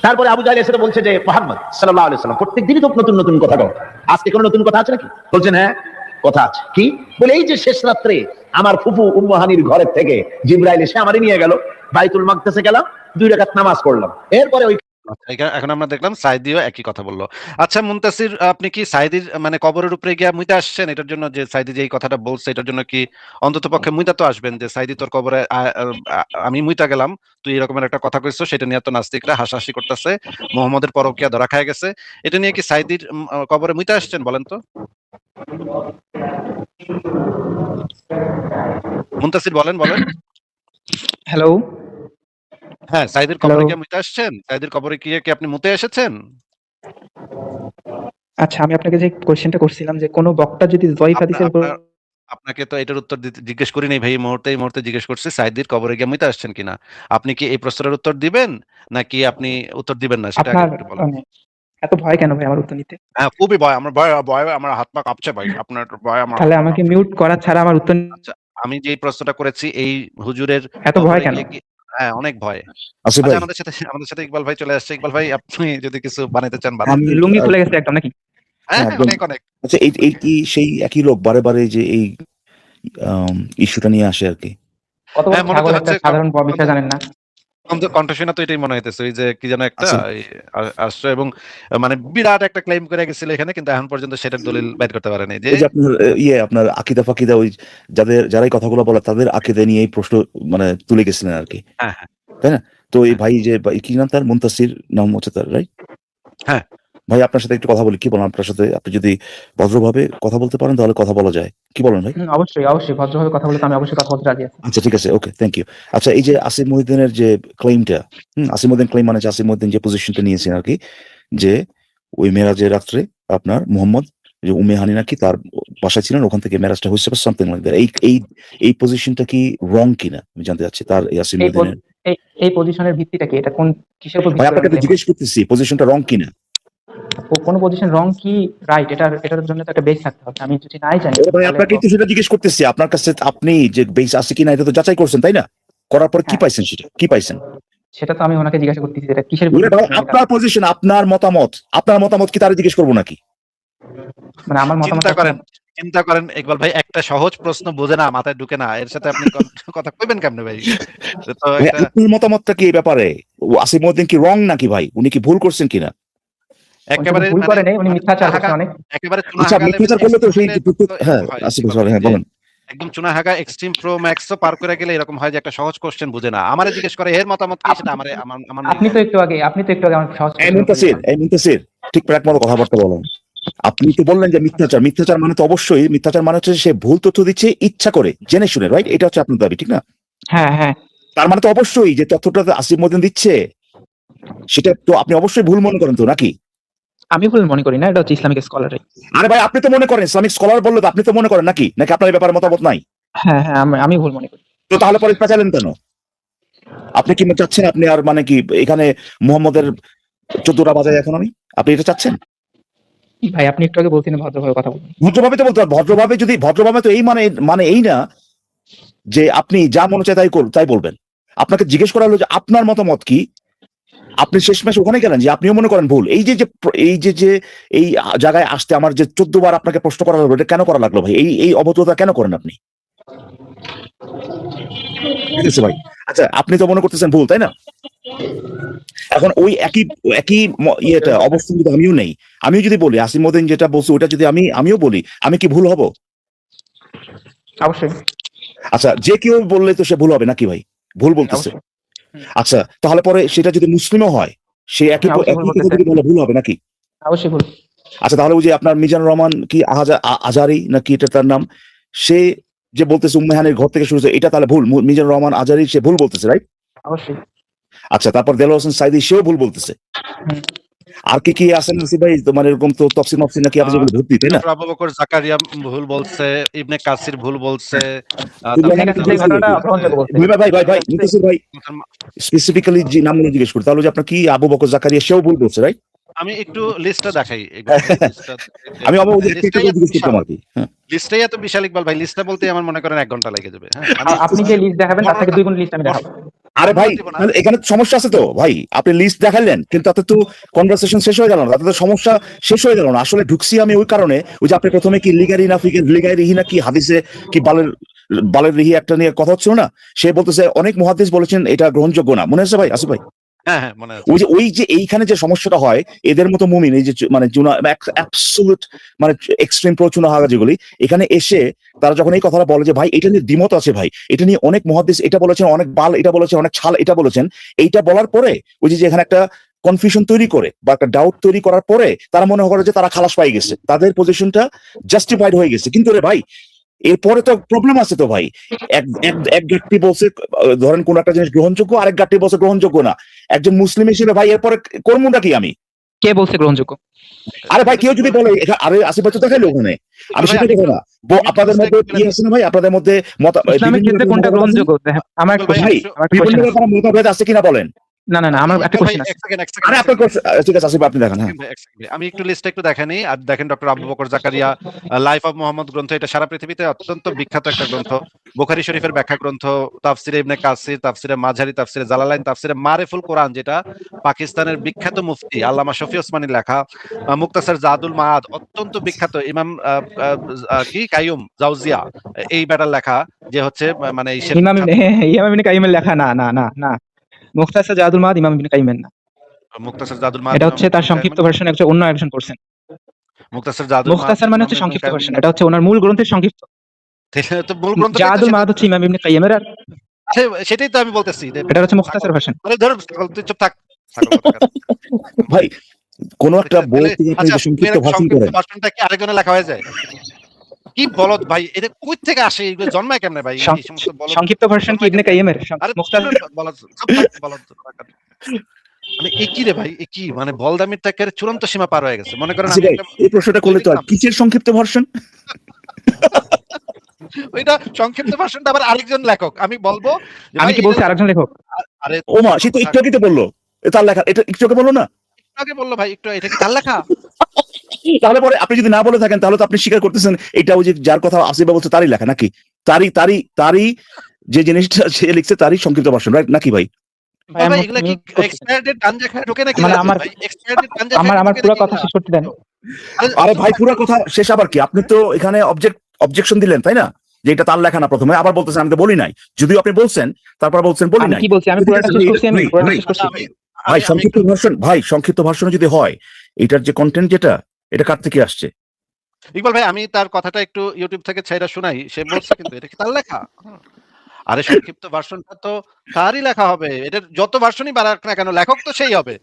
তারপরে আবু জাহেল এসে বলছে যে মুহাম্মদ সাল্লাল্লাহু আলাইহি ওয়াসাল্লাম প্রত্যেকদিনই তো নতুন নতুন কথা কও, আজকে কোনো নতুন কথা আছে নাকি? বলছেন হ্যাঁ কথা আছে। কি বলে? এই যে শেষ রাত্রে আমার ফুফু উম্মে হানির ঘরের থেকে জিবরাইল এসে আমারে নিয়ে গেল, বাইতুল মাকদাসে গেলাম, 2 রাকাত নামাজ পড়লাম। এরপরে ওই আচ্ছা, এখন আমরা দেখলাম সাইদিও একই কথা বললো। আচ্ছা মুনতাসির, আপনি কি সাইদির মানে কবরের উপরে গিয়া মুইতে আসছেন? এটার জন্য যে সাইদি যে এই কথাটা বলছে, এটার জন্য কি অন্তত পক্ষে মুইতা তো আসবেন, যে সাইদি তোর কবরে আমি মুইতা গেলাম, তুই এরকমের একটা কথা কইছো, সেটা নিয়ে তো নাস্তিকরা হাসাহাসি করতেছে, মোহাম্মদের পরকিয়া ধরা খায় গেছে। এটা নিয়ে কি সাইদির কবরে মুইতে আসছেন বলেন তো? মুনতাসির বলেন বলেন। হ্যালো, হ্যাঁ, সাইদির হ্যালো। কবরে গিয়ে মুইতে আসছেন? সাইদির কবরে গিয়ে কি আপনি মুতে এসেছেন? আচ্ছা, আমি আপনাকে যে কোয়েশ্চেনটা করছিলাম যে কোনো বক্তা যদি জয়ীফ হাদিসের উপর আপনাকে তো এটার উত্তর জিজ্ঞেস করি নাই ভাই, এই মুহূর্তে জিজ্ঞেস করছি সাইদির কবরে গিয়ে মুতে আসছেন কিনা। আপনি কি এই প্রশ্নের উত্তর দিবেন নাকি আপনি উত্তর দিবেন না, সেটা আগে আপনার একটু বলেন। মানে এত ভয় কেন ভাই আমার উত্তর নিতে? হ্যাঁ খুবই ভয়, আমার ভয় আমার হাত পা কাঁপছে ভাই, আপনার ভয় আমার তাহলে হাত পা আমাকে কাঁপছে। মিউট করা ছাড়া আমার উত্তর আচ্ছা, আমি যে প্রশ্নটা করেছি এই হুজুরের এত ভয় কবরে কেন? গিয়ে কি, হ্যাঁ অনেক ভয়। আসিফ আচ্ছা ভাই, আমাদের সাথে ইকবাল ভাই চলে আসছে। ইকবাল ভাই আপনি যদি কিছু বানাইতে চান বানান। আমি লুঙ্গি খুলে গেছে একদম নাকি? হ্যাঁ একদম। অনেক অনেক। আচ্ছা, এই কি সেই একই লোক বারে বারে যে এই ইস্যুটা নিয়ে আসে আর কি? কত বড় হ্যাঁ মনে তো ছাগল, একটা হচ্ছে সাধারণ বিষয় জানেন না? কণ্ঠ শুনে তো এটাই মনে হইতেছে ওই যে কি যেন একটা আচ্ছা। এই আসছে এবং মানে বিরাট একটা ক্লেম করে গেছিল এখানে, কিন্তু এখন পর্যন্ত সেটার দলিল বাইর করতে পারেনি যে ওই যে আপনার আপনার আকিদা ফাকিদা ওই যারাই কথাগুলো বলে তাদের আকিদা নিয়ে এই প্রশ্ন মানে তুলে গেছিলেন আর কি, হ্যাঁ হ্যাঁ তাই না? তো এই ভাই যে কি নাম তার, মুনতাসির নাম হচ্ছে তার, রাইট? হ্যাঁ। ভাই আপনার সাথে একটু কথা বলি, কি বলেন আপনার সাথে? আপনি যদি ভদ্রভাবে কথা বলতে পারেন তাহলে কথা বলা যায়, কি বলেন ভাই? অবশ্যই অবশ্যই ভদ্রভাবে কথা বলতে আমি অবশ্যই কথা বলতে রাজি আছি। আচ্ছা ঠিক আছে, ওকে, থ্যাংক ইউ। আচ্ছা এই যে আসিফ মহিউদ্দিনের যে ক্লেমটা, আসিফ মহিউদ্দিন ক্লেম মানে হচ্ছে আসিফ মহিউদ্দিন যে পজিশনটা নিয়েছেন আর কি, যে ওই মেরাজের রাত্রে আপনার মোহাম্মদ যে উম্মে হানি নাকি তার বাসায় ছিলেন, ওখান থেকে মেরাজটা হয়েছে বা সামথিং লাইক দ্যাট। এই পজিশনটা কি রং কিনা আমি জানতে চাচ্ছি তার, এই আসিফ এই মহিউদ্দিনের। এই পজিশনের ভিত্তিটা কি, এটা কোন কিসের উপর ভাই ভিত্তি করে আপনাকে তো claim জিজ্ঞেস করতেছি পজিশনটা রং কিনা। কোন পজিশন রং কি রাইট, এটার জন্য তো একটা বেস থাকতে হবে। আমি যদি নাই জানি ভাই তাহলে আপনাকে তো সেটা জিজ্ঞেস করতেছি, আপনার কাছে আপনি যে বেস আছে কিনা এটা তো যাচাই করছেন তাই না? করার পর কি হ্যাঁ। পাইছেন, সেটা কি পাইছেন? সেটা তো আমি ওনাকে জিজ্ঞাসা করতেছি এটা কিসের উপর ওরে ভাই ভিত্তি করে আপনার পজিশন, আপনার মতামত কি তারা জিজ্ঞেস করবো নাকি? মানে আমার মতামত চিন্তা করেন ইকবাল ভাই, একটা সহজ প্রশ্ন বোঝে না, মাথায় ঢুকে না, এর সাথে আপনি কথা কইবেন কেমনে ভাই? এটা তো ভাই একটা আপনার মতামতটা কি এই ব্যাপারে? আসিফ মহিউদ্দিন কি রং নাকি ভাই? উনি কি ভুল করছেন কিনা? একেবারে ভুল করে নেই, উনি মানে মিথ্যাচার করছে অনেক। একেবারে আচ্ছা মিথ্যাচার করলে তো সেই হ্যাঁ আসিফ সরি হ্যাঁ বলেন। একদম চুনাহাগা এক্সট্রিম প্রো ম্যাক্স পার করে গেলে এরকম হয় যে একটা সহজ কোশ্চেন বুঝে না, আমারে জিজ্ঞেস করে এর মতামত কি, সেটা আমার আমার আপনি তো একটু আগে আমার সহজ এই প্রশ্ন করেছেন। মুনতাসির ঠিক প্রাক মতো কথাবার্তা বলেন। আপনি তো বললেন যে মিথ্যাচার মানে তো অবশ্যই মিথ্যাচার মানে হচ্ছে সে ভুল তথ্য দিচ্ছে ইচ্ছা করে জেনে শুনে, রাইট? এটা হচ্ছে আপনার দাবি, ঠিক না? হ্যাঁ হ্যাঁ, তার মানে তো অবশ্যই যে তথ্যটা আসিফ মহিউদ্দিন দিচ্ছে সেটা তো আপনি অবশ্যই ভুল মনে করেন তো নাকি? আমি ভুল মনে করি না, এটা হচ্ছে ইসলামিক স্কলারই। আরে ভাই আপনি তো মনে করেন, ইসলামিক স্কলার বললে তো আপনি তো মনে করেন নাকি নাকি আপনার এই ব্যাপারে মতামত নাই? হ্যাঁ হ্যাঁ, আমি ভুল মনে করি। তো তাহলে পরে পেঁচালেন কেন? আপনি কি চাচ্ছেন আপনি আর মানে কি এখানে মোহাম্মদের 14টা বাজায় এখন আপনি এটা চাচ্ছেন? ভাই আপনি একটু আগে বলছিলেন ভদ্রভাবে কথা বলুন। ভদ্রভাবে তো বলতে হবে, ভদ্রভাবে তো এই মানে এই না যে আপনি যা মনে চায় তাই বলবেন। আপনাকে জিজ্ঞেস করা হলো যে আপনার মতামত কি, আপনি শেষমেশ ওখানে গেলেন যে আপনিও মনে করেন ভুল। এই যে এই জায়গায় আসতে আমার যে 14 বার আপনাকে প্রশ্ন করা হলো, এটা কেন করা লাগলো ভাই? এই অভদ্রতা কেন করেন আপনি? ঠিক আছে ভাই, আচ্ছা আপনি তো মনে করতেছেন ভুল, তাই না? এখন ওই একই ইয়েটা অবস্থান যদি আমিও যদি বলি আসিফ মহিউদ্দিন যেটা বলছে ওটা যদি আমিও বলি, আমি কি ভুল হব? অবশ্যই আচ্ছা যে কেউ বললে তো সে ভুল হবে নাকি ভাই? ভুল বলতেছে। অবশ্যই। আচ্ছা তাহলে পরে সেটা যদি মুসলিমও হয় সে একই অবশ্যই ভুল কথা বলতেছে। যদি বলে ভুল হবে নাকি? অবশ্যই ভুল। আচ্ছা তাহলে ওই যে আপনার মিজানুর রহমান কি আজারি নাকি এটা তার নাম, সে যে বলতেছে উম্মে হানির ঘর থেকে শুরু হয়েছে, এটা তাহলে ভুল? মিজানুর রহমান আজারি সে ভুল বলতেছে, রাইট? অবশ্যই। আচ্ছা তারপর দেলোয়ার হোসেন সাইদি সেও ভুল বলতেছে। হুম। আর কি আছেন আসিফ ভাই? তোমার এরকম তো তফসিল মফসিল নাকি আপনি যেগুলো ভর্তি, তাই না? ডক্টর আবু বকর জাকারিয়া ভুল বলছে, ইবনে কাসির ভুল বলছে, এই ঘটনাটা গ্রহণযোগ্য বলতে। ভাই মুতাসির ভাই স্পেসিফিক্যালি যে নামগুলো জিজ্ঞেস করি, তাহলে যে আপনার কি আবু বকর জাকারিয়া সেও ভুল বলছে, রাইট? আমি একটু লিস্টটা দেখাই। আমি আবার একটা করে জিজ্ঞেস করতাম আর কি। লিস্টটাই এত বিশাল ইকবাল ভাই, লিস্টটা বলতে আমার মনে করেন 1 ঘন্টা লেগে যাবে। হ্যাঁ আপনি যে লিস্ট দেখাবেন তার থেকে 2 গুণ লিস্ট আমি দেখাবো। আরে ভাই এখানে তো সমস্যা আছে তো ভাই, আপনি লিস্ট দেখালেন কিন্তু তাতে তো কনভারসেশন শেষ হয়ে গেল না, তাতে তো সমস্যা শেষ হয়ে গেল না। আসলে ঢুকছি আমি ওই কারণে, ওই যে আপনি প্রথমে কি লিগারি রিহি না কি হাদিসে কি বালের রিহি একটা নিয়ে কথা হচ্ছিল না, সে বলতেছে অনেক মুহাদ্দিস বলেছেন এটা গ্রহণযোগ্য না, মনে আছে ভাই আসিফ ভাই? হ্যাঁ মনে আছে। ওই যে এইখানে যে সমস্যাটা হয় এদের মতো মুমিন, এই যে মানে অ্যাবসলিউট মানে এক্সট্রিম প্রো চুনাহাগা যেগুলি এখানে এসে তারা যখন এই কথাটা বলে যে ভাই এটা নিয়ে দ্বিমত আছে ভাই, এটা নিয়ে অনেক মুহাদ্দিস এটা বলেছেন, অনেক বাল এটা বলেছেন, অনেক ছাল এটা বলেছেন, এইটা বলার পরে ওই যে এখানে একটা কনফিউশন তৈরি করে বা একটা ডাউট তৈরি করার পরে তারা মনে করে যে তারা খালাস পাই গেছে, তাদের পজিশনটা জাস্টিফাইড হয়ে গেছে। কিন্তু রে ভাই এরপরে তো প্রবলেম আছে তো ভাই। এক গাট্টি বলছে ধরেন কোন একটা জিনিস গ্রহণযোগ্য, আরেক গাট্টি বলছে গ্রহণযোগ্য না। একজন মুসলিম হিসেবে ভাই এরপরে কর্মটা কি আমি? কে বলছে গ্রহণযোগ্য? আরে ভাই কেউ যদি বলে আরে আশেপাশে তো দেখাইলো ওখানে, আমি সেটা দেখো না। আপনাদের মধ্যে কি আছে না ভাই, আপনাদের মধ্যে ইসলামের ক্ষেত্রে কোনটা গ্রহণযোগ্য? আমার একটা কোশ্চেন মতভেদ আছে কিনা বলেন? না আমার একটা কোশ্চেন আছে। আরে আপনার ঠিক আছে আসিফ আপনি দেখেন। হ্যাঁ আমি একটু লিস্টটা একটু দেখে নিই। আর দেখেন doctor Abu Bakr Zakaria life of Muhammad গ্রন্থ, এটা সারা পৃথিবীতে অত্যন্ত বিখ্যাত একটা গ্রন্থ। বুখারী শরীফের ব্যাখ্যা গ্রন্থ, তাফসিরে ইবনে কাসির, তাফসিরে মাঝারি, তাফসিরে জালালাইন, তাফসিরে মারিফুল কোরআন যেটা পাকিস্তানের বিখ্যাত মুফতি আল্লামা শফি ওসমানীর লেখা, মুক্তাসার জাদুল মাআদ অত্যন্ত বিখ্যাত ইমাম কি কাইয়ুম জাওজিয়া এই ব্যাটার লেখা, যে হচ্ছে মানে ইমাম ইবনে কাইয়িমের লেখা না মুখতাসার জাদুল মাদ ইমাম ইবনে কাইয়িমের না। মুক্তাসার জাদুল মাদ এটা হচ্ছে তার সংক্ষিপ্ত ভার্সন, অন্য একজন করছেন। মুক্তাসার জাদুল মাদ মুখতাসার মানে হচ্ছে সংক্ষিপ্ত ভার্সন, এটা হচ্ছে ওনার মূল গ্রন্থের সংক্ষিপ্ত। তো মূল গ্রন্থটাই তো জাদুল সেটা। মাদ হচ্ছে ইমাম ইবনে কাইয়িমের, আর সেটাই তো আমি বলতেছি যে এটা হচ্ছে মুখতাসার ভার্সন। আরে ধর তুই চুপ থাক। ছাগল কোথাকার। ভাই কোন একটা বই তাহলে থেকে আপনি আচ্ছা যে সংক্ষিপ্ত তুমি একটা ভাষণ সংক্ষিপ্ত করেন, ভাষণটা কি আরেকজনে লেখা হয়ে যায়? কি বলদ ভাই, এটা কই থেকে আসে, এগুলো জন্মায় কেমনে ভাই এই সমস্ত বলদ? সংক্ষিপ্ত ভার্সন কি ইবনে কাইয়িমের? আরে মুখতাসার বলদ চুপ থাক, বলদ কোথাকার। মানে এ কি রে ভাই, এ কি মানে বলদামির টাকের চূড়ান্ত সীমা পার হয়ে গেছে। মনে করেন আচ্ছা আমি ভাই, একটা এই প্রশ্নটা করলে তো আর কিসের সংক্ষিপ্ত ভার্সন? ওইটা সংক্ষিপ্ত ভাষণটা আবার আরেকজন লেখক, আমি বলবো যে আমি ভাই কি বলছি আরেকজন লেখক? আরে ও মা, সে তো একটু আগে তো বললো তার লেখা, এটা একটু আগে বললো না? আগে বললো ভাই, একটু এটা কি তার লেখা? তাহলে পরে আপনি যদি না বলে থাকেন তাহলে তো আপনি স্বীকার করতেছেন এটা ওই যে যার কথা আসিফ বলছে তারই লেখা, নাকি? তারই যে জিনিসটা সে লিখছে তারই সংক্ষিপ্ত ভাষণ, রাইট নাকি ভাই? ভাই ভাই এগুলা কি এক্সপায়ার ডেট গাঞ্জা খায় ঢোকে নাকি? মানে ভাই এক্সপায়ার ডেট গাঞ্জা খায় আমার ঢোকে পুরো নাকি কথা এগুলা? শেষ করতে দেন। আরে ভাই পুরো কথা শেষ আবার কি? আপনি তো এখানে অবজেকশন দিলেন তাই না, যে এটা তার লেখা না, প্রথমে আবার বলতেছেন আমি তো বলি নাই, যদিও আপনি বলছেন তারপর বলছেন বলি আমি নাই। কি বলছি? আমি পুরোটা শেষ করছি, আমি পুরোটা শেষ করছি। ভাই সংক্ষিপ্ত ভাষণ, ভাই সংক্ষিপ্ত ভাষণ যদি হয় এটার যে কন্টেন্ট যেটা, এটা কার থেকে আসছে? ইকবাল ভাই আমি তার কথাটা একটু ইউটিউব থেকে ছাইড়া শোনাই, সে বলছে কিন্তু এটা কি তার লেখা? আরে সংক্ষিপ্ত ভার্সনটা তো তারই লেখা হবে, এটার যত ভার্সনই বাড়াক না কেন লেখক তো সেই হবে।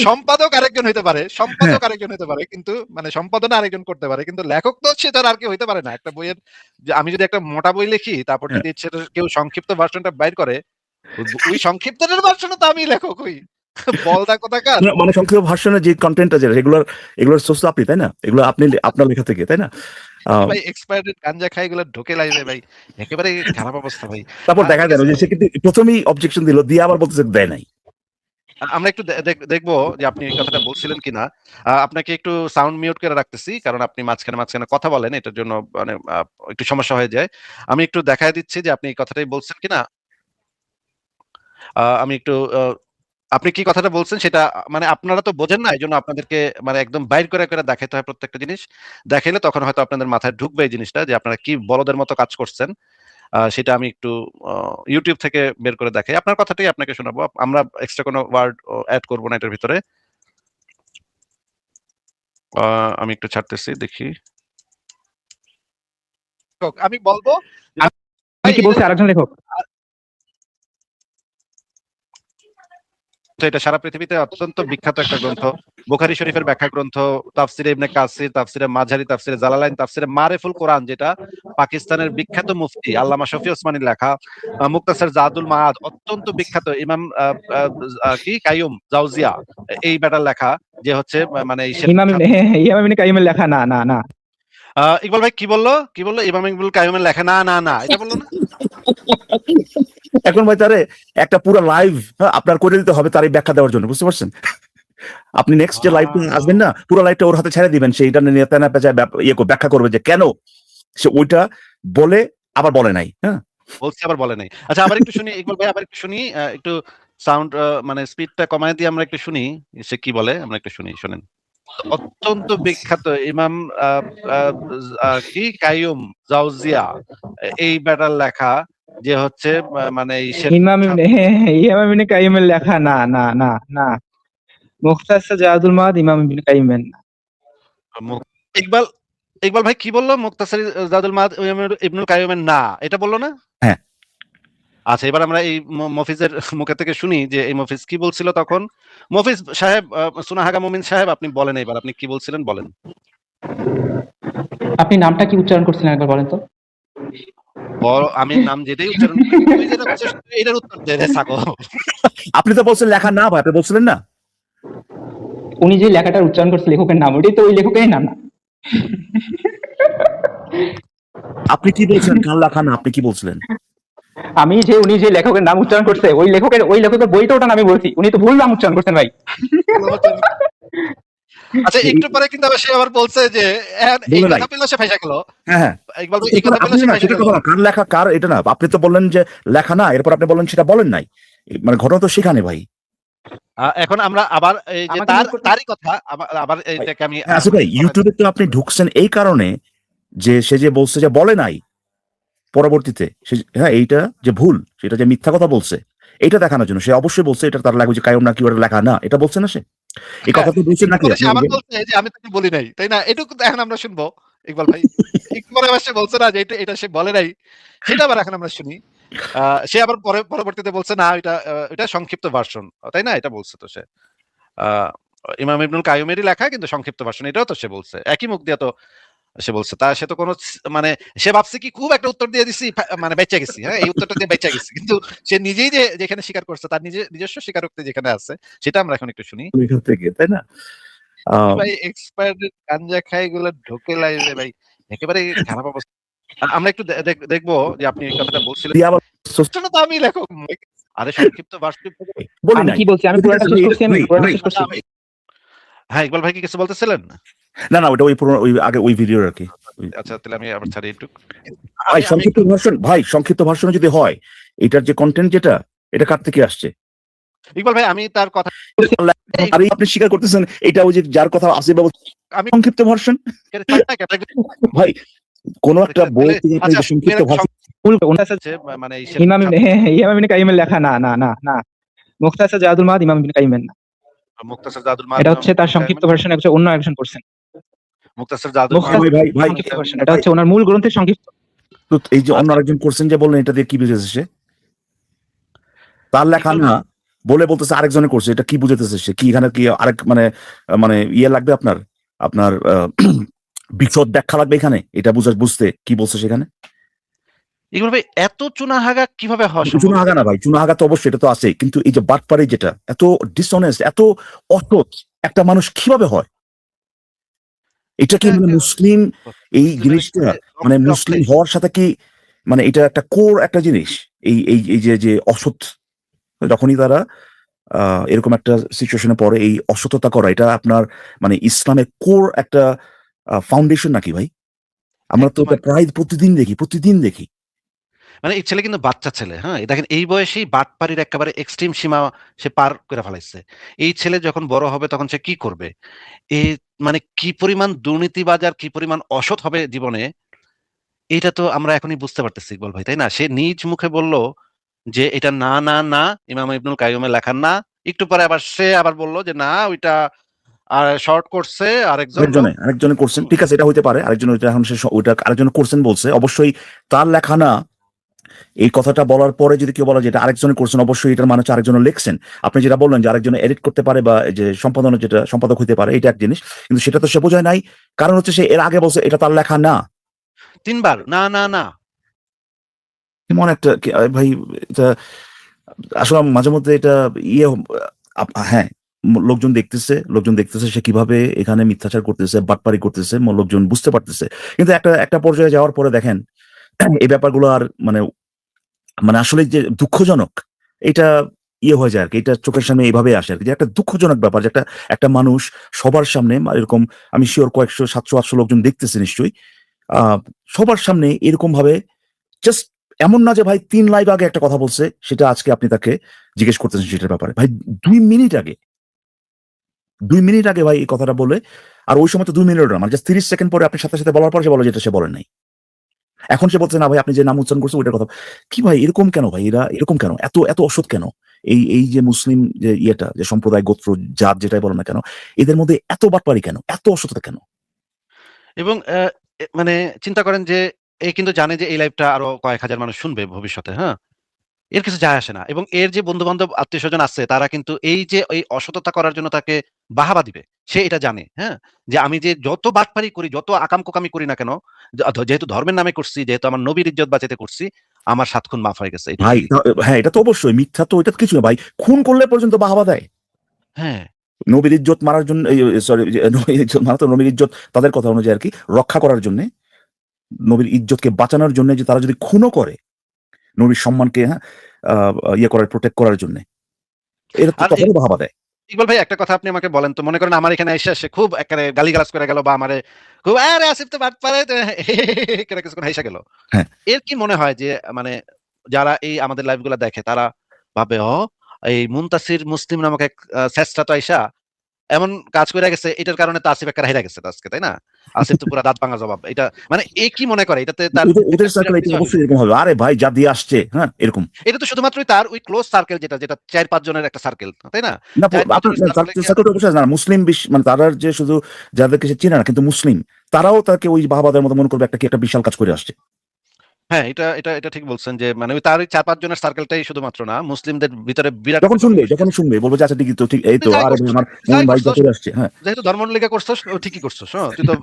সম্পাদক আরেকজন হইতে পারে, কিন্তু মানে সম্পাদনা আরেকজন করতে পারে, কিন্তু লেখক তো সে তার আর কেউ হইতে পারে না। একটা বইয়ের যে আমি যদি একটা মোটা বই লিখি তারপর যদি সেটা কেউ সংক্ষিপ্ত ভার্সনটা বাইর করে, ওই সংক্ষিপ্তটার ভার্সনে তো আমি লেখক হই। বলদা কোথাকার। মানে সংক্ষিপ্ত ভাষণের যে কন্টেন্টটা যেটা, এগুলোর সোর্স আপনি তাই না, এগুলো আপনি আপনার লেখা থেকে তাই না? ভাই এক্সপায়ার্ড গাঞ্জা খাই এগুলো ঢোকে লাইবে ভাই, একেবারে খারাপ অবস্থা ভাই। তারপর দেখা গেল যে সে কিন্তু প্রথমেই অবজেকশন দিল, দিয়ে আবার বলতেছে দেয় নাই। আমরা একটু দেখবো যে আপনি এই কথাটা বলছিলেন কিনা। আপনাকে একটু সাউন্ড মিউট করে রাখতেছি, কারণ আপনি মাঝখানে কথা বলেন, এটার জন্য মানে একটু সমস্যা হয়ে যায়। আমি একটু দেখায় দিচ্ছি যে আপনি এই কথাটাই বলছেন কিনা। আমি একটু আপনি কি কথাটা বলছেন সেটা মানে আপনারা তো বোঝেন না, এইজন্য আপনাদেরকে মানে একদম বাইর করে দেখাইতে হয় প্রত্যেকটা জিনিস। দেখাইলে তখন হয়তো আপনাদের মাথায় ঢুকবে এই জিনিসটা যে আপনারা কি বলদের মতো কাজ করছেন। সেটা আমি একটু ইউটিউব থেকে বের করে দেখাই। আপনার কথাটাই আপনাকে শোনাবো। আমরা এক্সট্রা কোনো ওয়ার্ড এড করব না এটার ভিতরে। আমি একটু ছাড়তেছি, দেখি। আমি বলবো আমি কি বলছি আরেকজন লেখক? তো এটা সারা পৃথিবীতে অত্যন্ত বিখ্যাত একটা গ্রন্থ, বুখারী শরীফের ব্যাখ্যা গ্রন্থ, তাফসিরে ইবনে কাসির, তাফসিরে মাঝারি, তাফসিরে জালালাইন, তাফসিরে মারিফুল কোরআন, যেটা পাকিস্তানের বিখ্যাত মুফতি আল্লামা শফি ওসমানীর লেখা, মুক্তাসার জাদুল মাআদ অত্যন্ত বিখ্যাত ইমাম কি কাইয়ুম জাওজিয়া এই ব্যাটার লেখা, যে হচ্ছে মানে ইমাম ইবনে কাইয়িমের লেখা না না না। ইকবাল ভাই কি বললো ইমাম ইবনুল কাইয়ুমের লেখা না না না, এটা বললো না। এখন ভাই তারে একটা পুরো লাইভ আপনার করে দিতে হবে তারই ব্যাখ্যা দেওয়ার জন্য, বুঝতে পারছেন? আপনি নেক্সট যে লাইভ আসবেন না, পুরো লাইভটা ওর হাতে ছেড়ে দিবেন, সেইটা নিয়ে তেনা পেঁচায় ব্যাখ্যা করবে যে কেন সে ওইটা বলে আবার বলে নাই। হ্যাঁ বলছি আবার বলে নাই। আচ্ছা আবার একটু শুনি ইকবাল ভাই, আবার একটু শুনি, একটু সাউন্ড মানে স্পিডটা কমায় দিয়ে আমরা একটু শুনি সে কি বলে, আমরা একটু শুনি, শুনেন। অত্যন্ত বিখ্যাত ইমাম কি কাইয়ুম জাওজিয়া এই ব্যাটার লেখা, যে হচ্ছে মানে ইমাম ইবনে কাইয়িমের লেখা না না না না। মুখতাসার জাদুল মাদ ইমাম ইবনে কাইয়িমের না। ইকবাল ইকবাল ভাই কি বললো? মুক্তাসার জাদুল মাদ ইবনুল কাইয়ুমের না, এটা বললো না? হ্যাঁ। আচ্ছা এবার আমরা এই মফিজের মুখে থেকে শুনি যে এই মফিজ কি বলছিল তখন। মফিজ সাহেব, সুনাহাগা মুমিন সাহেব, আপনি বলেন এবার আপনি কি বলছিলেন, বলেন। আপনি নামটা কি উচ্চারণ করছিলেন একবার বলেন তো? আমি নাম যেটাই উচ্চারণ করি, তুই যেটা বলছিস এটার উত্তর দে রে ছাগল। আপনি তো বলছেন লেখা না ভাই, আপনি বলছিলেন না? উনি যে লেখাটার উচ্চারণ করছে লেখকের নাম, ওইটাই তো ওই লেখকেরই নাম না। আপনি কি বলছেন কার লেখা না, আপনি কি বলছিলেন? আমি যে উনি যে লেখকের নাম উচ্চারণ করছে ওই লেখকের বইটা ওটা আমি বলছি, উনি তো ভুল নাম উচ্চারণ করছেন ভাই। আচ্ছা একটু পরে কিন্তু আবার সে আবার বলছে যে এই কথা পেলো সে ফাইসা গেল। হ্যাঁ ইকবাল ভাই এই কথা পেলো সে ফাইসা গেল। কার লেখা কার এটা না, আপনি তো বললেন যে লেখা না, এরপর আপনি বললেন সেটা বলেন নাই, মানে ঘটনা তো সেখানে ভাই। এখন আমরা আবার এই যে তারই কথা আবার এইটাকে আমি আচ্ছা ভাই ইউটিউবে তো আপনি ঢুকছেন এই কারণে যে সে যে বলছে যে বলে নাই, পরবর্তীতে হ্যাঁ এইটা যে ভুল, সেটা যে মিথ্যা কথা বলছে, এটা দেখানোর জন্য সে অবশ্যই বলছে এটা তার লাগবে যে কায়ম না কি ওটা লেখা না, এটা বলছে না সে, এই কথা তো বলছেন নাকি পরে সে আপনি আবার নিজে? বলছে যে আমি তাকে বলি নাই, তাই না? এটুকু তো এখন আমরা শুনবো ইকবাল ভাই। একটু পরে আবার সে বলছে না যে এটা সে বলে নাই। সেটা আবার এখন আমরা শুনি। আ সে আবার পরবর্তীতে বলছে না এটা সংক্ষিপ্ত ভার্সন। তাই না? এটা বলছে তো সে। আ ইমাম ইবনুল কাইয়ুমেরই লেখা কিন্তু সংক্ষিপ্ত ভার্সন এটাও তো সে বলছে। একই মুখ দিয়ে তো সে বলছে। সে তো কোন মানে সে ভাবছে কি খুব একটা উত্তর দিয়ে দিছি মানে বেঁচে গেছি। হ্যাঁ? এই উত্তরটা দিয়ে বেঁচে গেছি। কিন্তু সে নিজেই যেখানে স্বীকার করছে তার নিজস্ব স্বীকারোক্তি যেখানে আছে সেটা আমরা এখন একটু শুনি। এখান থেকে তাই না? আহ, ভাই এক্সপায়ার্ড গাঞ্জা খায় এগুলো ঢোকে লাইভে ভাই। একেবারে খারাপ অবস্থা। আমরা একটু দেখবো যে আপনি এই কথাটা বলছিলেন। দিয়ে আবার শোনো তো আমি লেখক। আরে সংক্ষিপ্ত ভার্সন বলি আমি নাই। কি বলছি? আমি পুরোটা শেষ করছি, আমি পুরোটা শেষ করছি। হ্যাঁ, ইকবাল ভাই কি কিছু বলতেছিলেন? না না, ওটা ওই পুরো ওই আগে ওই ভিডিওর আর কি। আচ্ছা তাহলে আমি আবার ছাড়ি একটু। ভাই আমি সংক্ষিপ্ত একটু ভার্সন, ভাই সংক্ষিপ্ত ভার্সনে যদি হয়, এটার যে কন্টেন্ট যেটা, এটা কার থেকে আসছে? ইকবাল ভাই আমি তার কথা আর এই আপনি স্বীকার করতেছেন এটা ওই যে যার কথা আসিফ বাবু, আমি সংক্ষিপ্ত ভার্সন। ৪টা ক্যাটাগরি ভাই কোন একটা বই থেকে আপনি আচ্ছা যে সংক্ষিপ্ত ভার্সন, মানে ইমাম ইবনে কাইয়িমের লেখা না, না, না, না। মুখতাসার জাদুল মাআদ ইমাম ইবনে কাইয়িমের না। মুক্তাসার জাদুল মাআদ এটা হচ্ছে তার সংক্ষিপ্ত ভার্সন, অন্য একজন করছেন। মুক্তাসার জাদুল মাআদ মুখতাসার ভাই ভাই সংক্ষিপ্ত ভার্সন। এটা হচ্ছে ওনার মূল গ্রন্থের সংক্ষিপ্ত। তো এই যে অন্য আরেকজন করছেন যে বললেন, এটা দিয়ে কি বুঝেছে সে? তার লেখা না বলে বলতেছে আরেকজনে করছে, এটা কি বুঝাতেছে সে? কি এখানে কি আরেক মানে মানে ইয়ে লাগবে আপনার, আপনার বিশদ ব্যাখ্যা লাগবে এখানে এটা বুঝতে কি বলছে সেখানে? ইকবাল ভাই এত চুনাহাগা কিভাবে হওয়া সম্ভব? চুনাহাগা না ভাই, চুনাহাগা তো অবশ্যই এটা তো আছে, কিন্তু এই যে বাটপারি যেটা এত ডিসঅনেস্ট, এত অসৎ একটা মানুষ কিভাবে হয়? এটা কি মানে মুসলিম এই জিনিসটা মানে মুসলিম হওয়ার সাথে কি মানে এটা একটা কোর একটা জিনিস, এই যে অসৎ, যখনই তারা এরকম একটা সিচুয়েশনে পড়ে, এই অসততা করা এটা আপনার মানে ইসলামের কোর একটা ফাউন্ডেশন নাকি ভাই? আমরা তো এটা প্রায় প্রতিদিন দেখি। মানে এই ছেলে কিন্তু বাচ্চা ছেলে, হ্যাঁ? দেখেন এই বয়সেই বাটপারির একেবারে এক্সট্রিম সীমা সে পার করে ফেলাইছে। এই ছেলে যখন বড় হবে তখন সে কি করবে? এ মানে কি পরিমাণ দুর্নীতিবাজ আর কি পরিমাণ অসৎ হবে জীবনে, এটা তো আমরা এখনই বুঝতে পারতেছি ইকবাল ভাই, তাই না? সে নিজ মুখে বলল যে এটা না ইমাম ইবনুল কাইয়ুমের লেখা না। একটু পরে সে আবার বলল যে না ওইটা শর্ট করছে আরেকজন লোক। আরেকজনে করছেন, ঠিক আছে এটা হইতে পারে, আরেকজন ওইটা এখন সে ওইটা আরেকজন করছেন বলছে, অবশ্যই তার লেখা না। এই কথাটা বলার পরে যদি কেউ বলে যে এটা আরেকজনে করছেন, অবশ্যই এটার মানে হচ্ছে আরেকজন লিখছেন। আপনি যেটা বললেন যে আরেকজন এডিট করতে পারে বা যে সম্পাদনের যেটা সম্পাদক হইতে পারে, এটা এক জিনিস, কিন্তু সেটা তো সে বোঝায় নাই। কারণ হচ্ছে সে এর আগে বলছে এটা তার লেখা না ৩ বার না। এমন একটা ভাই, এটা আসলে মাঝে মধ্যে এটা ইয়ে হ্যাঁ, লোকজন দেখতেছে সে কিভাবে এখানে মিথ্যাচার করতেছে, বাটপারি করতেছে, লোকজন বুঝতে পারতেছে। কিন্তু একটা পর্যায়ে যাওয়ার পরে দেখেন এই ব্যাপারগুলো আর মানে মানে আসলে যে দুঃখজনক, এটা ইয়ে হয়ে যায় আর কি, এটা চোখের সামনে এইভাবে আসে আর কি, যে একটা দুঃখজনক ব্যাপার যে একটা মানুষ সবার সামনে এরকম, আমি শিওর কয়েকশো 700-800 লোকজন দেখতেছে নিশ্চয়ই, সবার সামনে এরকম ভাবে জাস্ট, এমন না যে ভাই 3 লাইভ আগে একটা কথা বলছে সেটা আজকে আপনি তাকে জিজ্ঞেস করতেছেন সেটার ব্যাপারে। ভাই 2 মিনিট আগে ভাই এই কথাটা বলে, আর ওই সময় তো 2 মিনিট না, মানে জাস্ট 30 সেকেন্ড পরে আপনি সাথে বলার পর সে বলে যেটা সে বলেন নাই। এখন সে বলছে না ভাই আপনি যে নাম উচ্চারণ করছেন ওইটার কথা। কি ভাই এরকম কেন ভাই? এরা এরকম কেন? এত অসৎ কেন? এই যে মুসলিম যে ইয়েটা, যে সম্প্রদায়, গোত্র, জাত যেটাই বলো না কেন, এদের মধ্যে এত বাটপারি কেন? এত অসততা কেন? এবং মানে চিন্তা করেন যে কিন্তু জানে যে এই লাইভটা আরো কয়েক হাজার মানুষ শুনবে ভবিষ্যতে, হ্যাঁ? এর কিছু যায় আসে না। এবং এর যে বন্ধু-বান্ধব, আত্মীয়স্বজন আছে তারা কিন্তু এই অসততা করার জন্য তাকে বাহাবা দিবে। সে এটা জানে, হ্যাঁ? যে আমি যে যত বাটপারি করি, যত আকাম-কুকামি করি না কেন, যেহেতু ধর্মের নামে করছি, যেহেতু আমার নবীর ইজ্জত বাঁচাইতে করছি, আমার 7 খুন মাফ হয়ে গেছে। ভাই হ্যাঁ, এটা তো অবশ্যই মিথ্যা, তো এটা তো কিছু না ভাই, খুন করলে পর্যন্ত বাহাবা দেয়। হ্যাঁ। নবীর ইজ্জত মারার জন্য, সরি নবীর ইজ্জত মারা তো, নবীর ইজ্জত তাদের কথা অনুযায়ী আর কি রক্ষা করার জন্য, নবীর ইজ্জতকে বাঁচানোর জন্য, যে তারা যদি খুনও করে নবীর সম্মানকে, হ্যাঁ, ইয়ে করার, প্রোটেক্ট করার জন্য, এরা তো তখনও বাহাবা দেয়। ইকবাল ভাই একটা কথা আপনি আমাকে বলেন তো, মনে করেন আমার এখানে এসে খুব একেবারে গালিগালাজ করে গেল বা আমারে খুব আরে আসিফ তো বাটপারে করে কিছুক্ষণ হাইসা গেল। হ্যাঁ। এর কি মনে হয় যে মানে যারা এই আমাদের লাইভগুলো দেখে তারা ভাবে এই মুনতাসির মুসলিম নামক এক স্যাসটা তো আইসা এমন কাজ করে গেছে, এটার কারণে তো আসিফ একটা হেরে গেছে তো আজকে, তাই না? আসিফ তো পুরা দাঁত ভাঙা জবাব। এটা মানে এ কি মনে করে এটাতে তার ওদের ওদের একটা সার্কেল বিরাট এটা কিছু অবশ্যই আসবে? এরকম হবে, আরে ভাই যা দিয়ে আসছে, হ্যাঁ এরকম। এটা তো শুধুমাত্রই তার ওই ক্লোজ সার্কেল, যেটা যেটা 4-5 জনের একটা সার্কেল, তাই না? না 4-5 আপনার জনের সার্কেলে কি সার্কেলটা অবশ্যই না, মুসলিম বিশ্ব মানে তারা যে শুধু যাদেরকে সে চেনে না কিন্তু মুসলিম, তারাও তাকে ওই বাহাবাদের মতো মনে করবে একটা কি একটা বিশাল কাজ করে আসছে। হ্যাঁ, এটা এটা এটা ঠিক বলছেন যে মানে ওই তার ওই 4-5 জনের সার্কেলটাই শুধুমাত্র না, মুসলিমদের ভিতরে বিরাট যখন একটা শুনবে জনগোষ্ঠী যখন আছে। শুনবে বলবো যে আচ্ছা ঠিকই তো, ঠিক এই তুই তো, যাই আরে ভাই করছস, আমার যাই মোমিন ভাই যা করছস, করে আসছে, হ্যাঁ। যেহেতু ধর্মলেখা করছস ও ঠিকই করছস। তুই তো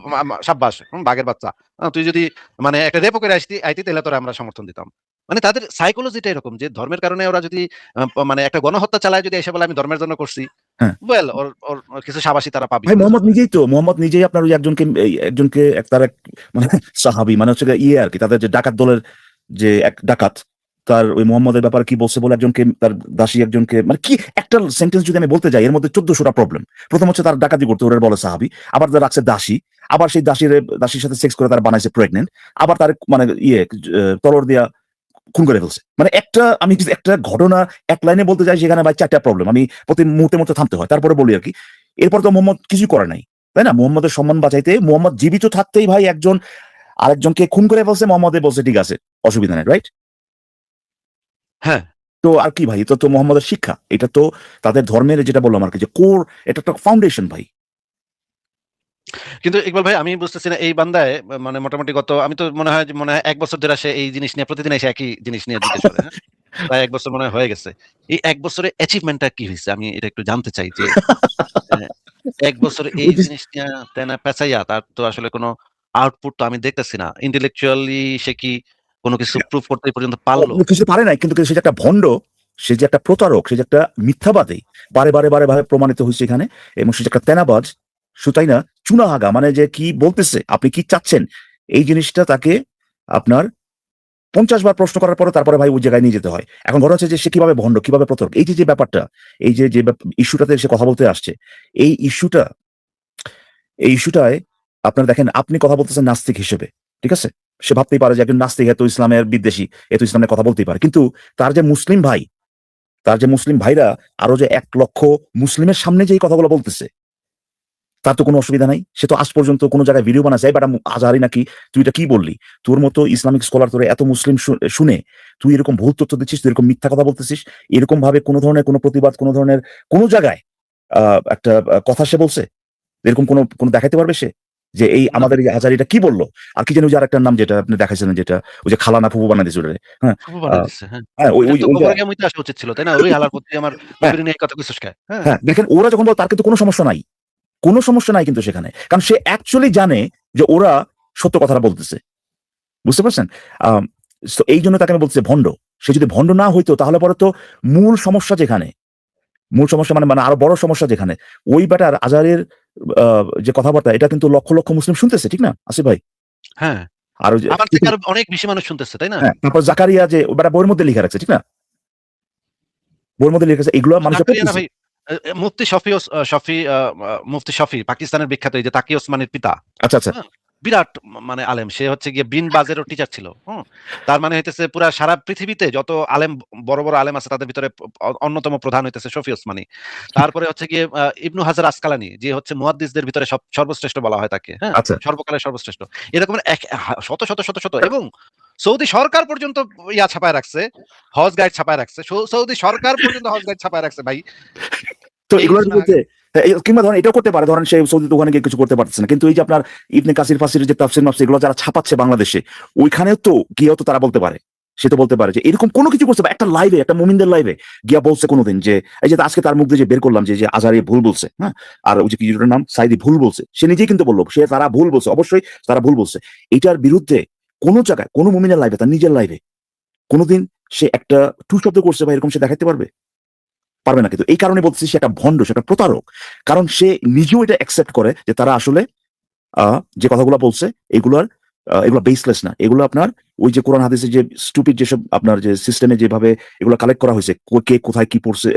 সাব্বাস, বাঘের বাচ্চা। তুই যদি মানে একটা রেপও করে আইতি তাহলে তোরা আমরা সমর্থন দিতাম। মানে তাদের সাইকোলজিটা এরকম যে ধর্মের কারণে ওরা যদি মানে একটা গণহত্যা চালায়, যদি এসে বলে আমি ধর্মের জন্য করছি, হ্যাঁ ওয়েল ওর ওর কিছু সাবাসী তারা পাবি। ভাই মোহাম্মদ নিজেই তো, মোহাম্মদ নিজেই আপনার ওই একজনকে একজনকে তার এক মানে সাহাবী মানে হচ্ছে ইয়ে আর কি, তাদের যে ডাকাত দলের যে এক ডাকাত, তার ওই মোহাম্মদের ব্যাপারে কি বলছে বলে একজনকে, তার দাসী একজনকে, মানে কি একটা সেন্টেন্স যদি আমি বলতে যাই এর মধ্যে 1400টা প্রবলেম। প্রথম হচ্ছে তার ডাকাতি করতে ওরা বলে সাহাবী, আবার তার রাখছে দাসী, আবার সেই দাসীর সাথে সেক্স করে তার বানাইছে প্রেগনেন্ট, আবার তার মানে তলর দিয়া খুন করে ফেলছে। মানে একটা আমি যদি একটা ঘটনা এক লাইনে বলতে যাই সেখানে ভাই 4টা প্রবলেম, আমি প্রতি মুহূর্তে মধ্যে থামতে হয়, তারপরে বলি আর কি। এরপর তো মোহাম্মদ কিছু করে নাই, তাই না? মোহাম্মদের সম্মান বাঁচাইতে মোহাম্মদ জীবিত থাকতেই ভাই একজন আরেকজনকে খুন করে ফেলছে, মোহাম্মদে বলছে ঠিক আছে অসুবিধা নেই, রাইট? হ্যাঁ, তো আর কি ভাই, এটা তো মোহাম্মদের শিক্ষা, এটা তো তাদের ধর্মের যেটা বললাম আর কি যে কোর, এটা একটা ফাউন্ডেশন ভাই। কিন্তু ইকবাল ভাই আমি বুঝতেছি না এই বান্দায় মানে মোটামুটি আমি তো মনে হয় 1 বছর ধরে সে এই জিনিস নিয়ে প্রতিদিন এসে একই জিনিস নিয়ে জিজ্ঞেস করে, হ্যাঁ? প্রায় 1 বছর মনে হয় হয়ে গেছে। এই 1 বছরে অ্যাচিভমেন্টটা কি হইছে? আমি এটা একটু জানতে চাই যে অ্যা ১ বছরে এই ওই যে জিনিস নিয়া তেনা পেঁচাইয়া তার তো আসলে কোনো আউটপুট তো আমি দেখতেছি না। ইন্টেলেকচুয়ালি সে কি কোনো কিছু প্রুভ করতে এই পর্যন্ত পারলো? কিছু পারে নাই, কিন্তু সে যে একটা ভণ্ড, সে যে একটা প্রতারক, সে যে একটা মিথ্যাবাদী, বারে বারে প্রমাণিত হয়েছে এখানে। এবং সে যে একটা তেনাবাজ, তাই না, চুনাহাগা, মানে যে কি বলতেছে, আপনি কি চাচ্ছেন, এই জিনিসটা তাকে আপনার 50 বার প্রশ্ন করার পরে তারপরে ভাই ওই জায়গায় নিয়ে যেতে হয়। এখন ঘটনা হচ্ছে যে সে কিভাবে ভণ্ড, কিভাবে প্রতারক, এই যে ব্যাপারটা, এই যে ইস্যুটাতে সে কথা বলতে আসছে, এই ইস্যুটা, এই ইস্যুটায় আপনার দেখেন, আপনি কথা বলতেছেন নাস্তিক হিসেবে, ঠিক আছে? সে ভাবতেই পারে যে একজন নাস্তিক এত ইসলামের বিদ্বেষী, এত ইসলামের কথা বলতেই পারে, কিন্তু তার যে মুসলিম ভাই, তার যে মুসলিম ভাইরা আরো যে 1 লক্ষ মুসলিমের সামনে যে এই কথাগুলো বলতেছে, তার তো কোনো অসুবিধা নাই। সে তো আজ পর্যন্ত কোনো জায়গায় ভিডিও বানাচ্ছে, এই বেটা আজহারি নাকি, তুই এটা কি বললি? তোর মতো ইসলামিক স্কলার, তোর এত মুসলিম শুনে তুই এরকম ভুল তথ্য দিচ্ছিস, তুই এরকম মিথ্যা কথা বলতেছিস, এরকম ভাবে কোনো ধরনের কোনো প্রতিবাদ, কোনো ধরনের কোনো জায়গায় একটা কথা সে বলছে, এরকম কোনো দেখাইতে পারবে সে যে এই না, আমাদের এই আজহারিটা কি বললো? আর কি যেন ওই যে আরেকটার নাম যেটা আপনি দেখাইছিলেন, যেটা ওই যে খালানা ফুফু বানাই দিয়েছে ওটারে, হ্যাঁ? ফুফু বানায় আহ, দিচ্ছে, হ্যাঁ। হ্যাঁ ওই এটার ওই তো ওইটা, কবরে গিয়ে মুইতে আসা উচিত ছিল, তাই না? ওই হালার পর তুই আমার হ্যাঁ নবীর নিয়ে এই কথা কইছস কে? হ্যাঁ। হ্যাঁ, দেখেন ওরা যখন বলে তার কিন্তু কোনো সমস্যা নাই, কোনো সমস্যা নাই কিন্তু সেখানে, কারণ সে অ্যাকচুয়ালি জানে যে ওরা সত্য কথাটা বলতেছে, বুঝতে পারছেন? আম, তো এই জন্য তাকে আমি বলতেছি ভণ্ড। সে যদি ভণ্ড না হইতো তাহলে পরে তো মূল সমস্যা যেখানে, মূল সমস্যা মানে মানে আরো বড় সমস্যা যেখানে, ওই বেটার আজহারের যে কথাবার্তা, এটা কিন্তু লক্ষ লক্ষ মুসলিম শুনতেছে, ঠিক না আসিফ ভাই? হ্যাঁ, আর ওই যে আমার থেকে আরো অনেক বেশি মানুষ শুনতেছে, তাই না? হ্যাঁ, তারপর জাকারিয়া যে ওই বেটা বইয়ের মধ্যে লিখে রাখছে, ঠিক না? বইয়ের মধ্যে লিখে রাখছে, এগুলো মানুষের জাকারিয়া না পড়তেছে। ভাই, মুফতি মুফতি শফি, পাকিস্তানের বিখ্যাত এই যে তাকি ওসমানীর পিতা। আচ্ছা আচ্ছা। হ্যাঁ, বিরাট মানে আলেম। সে হচ্ছে গিয়ে বিন বাজেরও টিচার ছিল। হুম? তার মানে হইতেছে পুরা সারা পৃথিবীতে যত আলেম, বড় বড় আলেম আছে তাদের ভিতরে অন্যতম প্রধান হইতেছে শফি ওসমানী। তারপরে হচ্ছে গিয়ে ইবনু হাজার আসকালানি, যে হচ্ছে মুহাদ্দিসদের ভিতরে সর্বশ্রেষ্ঠ বলা হয় তাকে, হ্যাঁ? আচ্ছা, সর্বকালের সর্বশ্রেষ্ঠ। এরকম শত শত শত শত, এবং সৌদি সরকার পর্যন্ত ইয়া ছাপায় রাখছে, হজ গাইড ছাপায় রাখছে। সৌদি সরকার পর্যন্ত হজ গাইড ছাপায় রাখছে ভাই। তো এই এগুলোর ঘোষণা বিরুদ্ধে কিংবা ধরেন এটাও করতে পারে, ধরেন সে সৌদিতে ওখানে গিয়ে কিছু করতে পারতেছে না, কিন্তু এই যে আপনার ইবনে কাসির ফাসির যে তাফসির মাফসির এগুলো যারা ছাপাচ্ছে বাংলাদেশে, ওইখানেও তো গিয়েও তো তারা বলতে পারে, সে তো বলতে পারে যে এরকম কোনো কিছু করছে, বা একটা লাইভে, একটা মুমিনদের লাইভে গিয়া বলছে কোনোদিন যে এই যে আজকে তার মুখ দিয়ে যে বের করলাম যে আজহারি ভুল বলছে, হ্যাঁ, আর ওই যে কি যেটার নাম সাইদি ভুল বলছে, সে নিজেই কিন্তু বললো সে তারা ভুল বলছে, অবশ্যই তারা ভুল বলছে। এটার বিরুদ্ধে কোনো জায়গায় কোনো মুমিনের লাইভে, তার নিজের লাইভে কোনোদিন সে একটা টু শব্দ করছে বা এরকম সে দেখাতে পারবে? পারবে না। কিন্তু এই কারণে বলতেছি সে একটা ভণ্ড, সে একটা প্রতারক, কারণ সে নিজেও এটা অ্যাকসেপ্ট করে যে তারা আসলে যে কথাগুলো বলছে এগুলার এগুলো বেসলেস না, এগুলো আপনার ওই যে কোরআন হাদিসে যে স্টুপিড যেসব আপনার যে সিস্টেমে যেভাবে এগুলো কালেক্ট করা হয়েছে, কে কোথায় কি পড়ছে,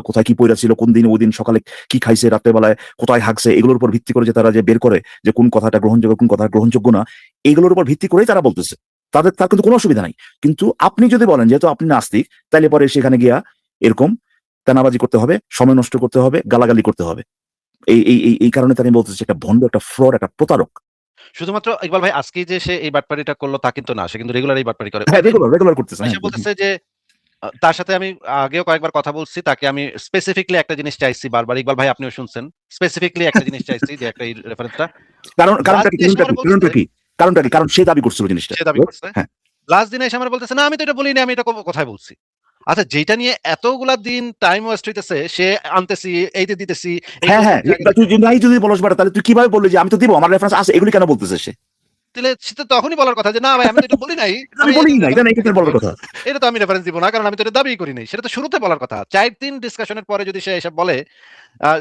কোথায় কি পড়া ছিল, কোন দিন ওই দিন সকালে কি খাইছে, রাতের বেলায় কোথায় হাগছে, এগুলোর উপর ভিত্তি করে যে তারা যে বের করে যে কোন কথাটা গ্রহণযোগ্য কোন কথা গ্রহণযোগ্য না, এগুলোর উপর ভিত্তি করেই তারা বলতেছে, তার কিন্তু কোনো অসুবিধা নাই। কিন্তু আপনি যদি বলেন যেহেতু আপনি নাস্তিক, তাইলে পরে সেখানে গিয়া এরকম তেনাবাজি করতে হবে, সময় নষ্ট করতে হবে, গালাগালি করতে হবে, এই কারণে তারা বলতেছে একটা ভণ্ড, একটা ফ্রড, একটা প্রতারক। শুধুমাত্র ইকবাল ভাই আজকেই যে সে এই বাটপারিটা করলো তা কিন্তু না, সে কিন্তু রেগুলার এই বাটপারি করে। হ্যাঁ, রেগুলার করতেছে। সে বলতেছে যে তার সাথে আমি আগেও কয়েকবার কথা বলছি, তাকে আমি স্পেসিফিকলি একটা জিনিস চাইছি বারবার। ইকবাল ভাই আপনিও শুনছেন, স্পেসিফিকলি একটা জিনিস চাইছি যে একটা রেফারেন্সটা কারণটা কি? কারণ সে দাবি করছিল জিনিসটা। সে দাবি করছে। হ্যাঁ, লাস্ট দিনে এসে আমার বলতেছে না আমি তো এটা বলিনি, আমি এটা কোথায় বলছি। আচ্ছা, যেটা নিয়ে এতগুলা দিন টাইম ওয়েস্ট হইতেছে, সে আনতেছি, এইতে দিতেছি, হ্যাঁ, তুই নাই যদি বলস বাড়া, তাহলে তুই কিভাবে বললি যে আমি তো দিব, আমার রেফারেন্স আছে, এগুলি কেন বলতেছে সে? তাহলে সে তো তখনই বলার কথা যে না ভাই আমি তো এটা বলি নাই, আমি বলি নাই, তাই না? এটা বলার কথা। এটা তো আমি রেফারেন্স দিব না, কারণ আমি তো এটা দাবি করি নাই। সেটা তো শুরুতে বলার কথা। 4 দিন ডিসকাশনের পরে যদি সে এসব বলে,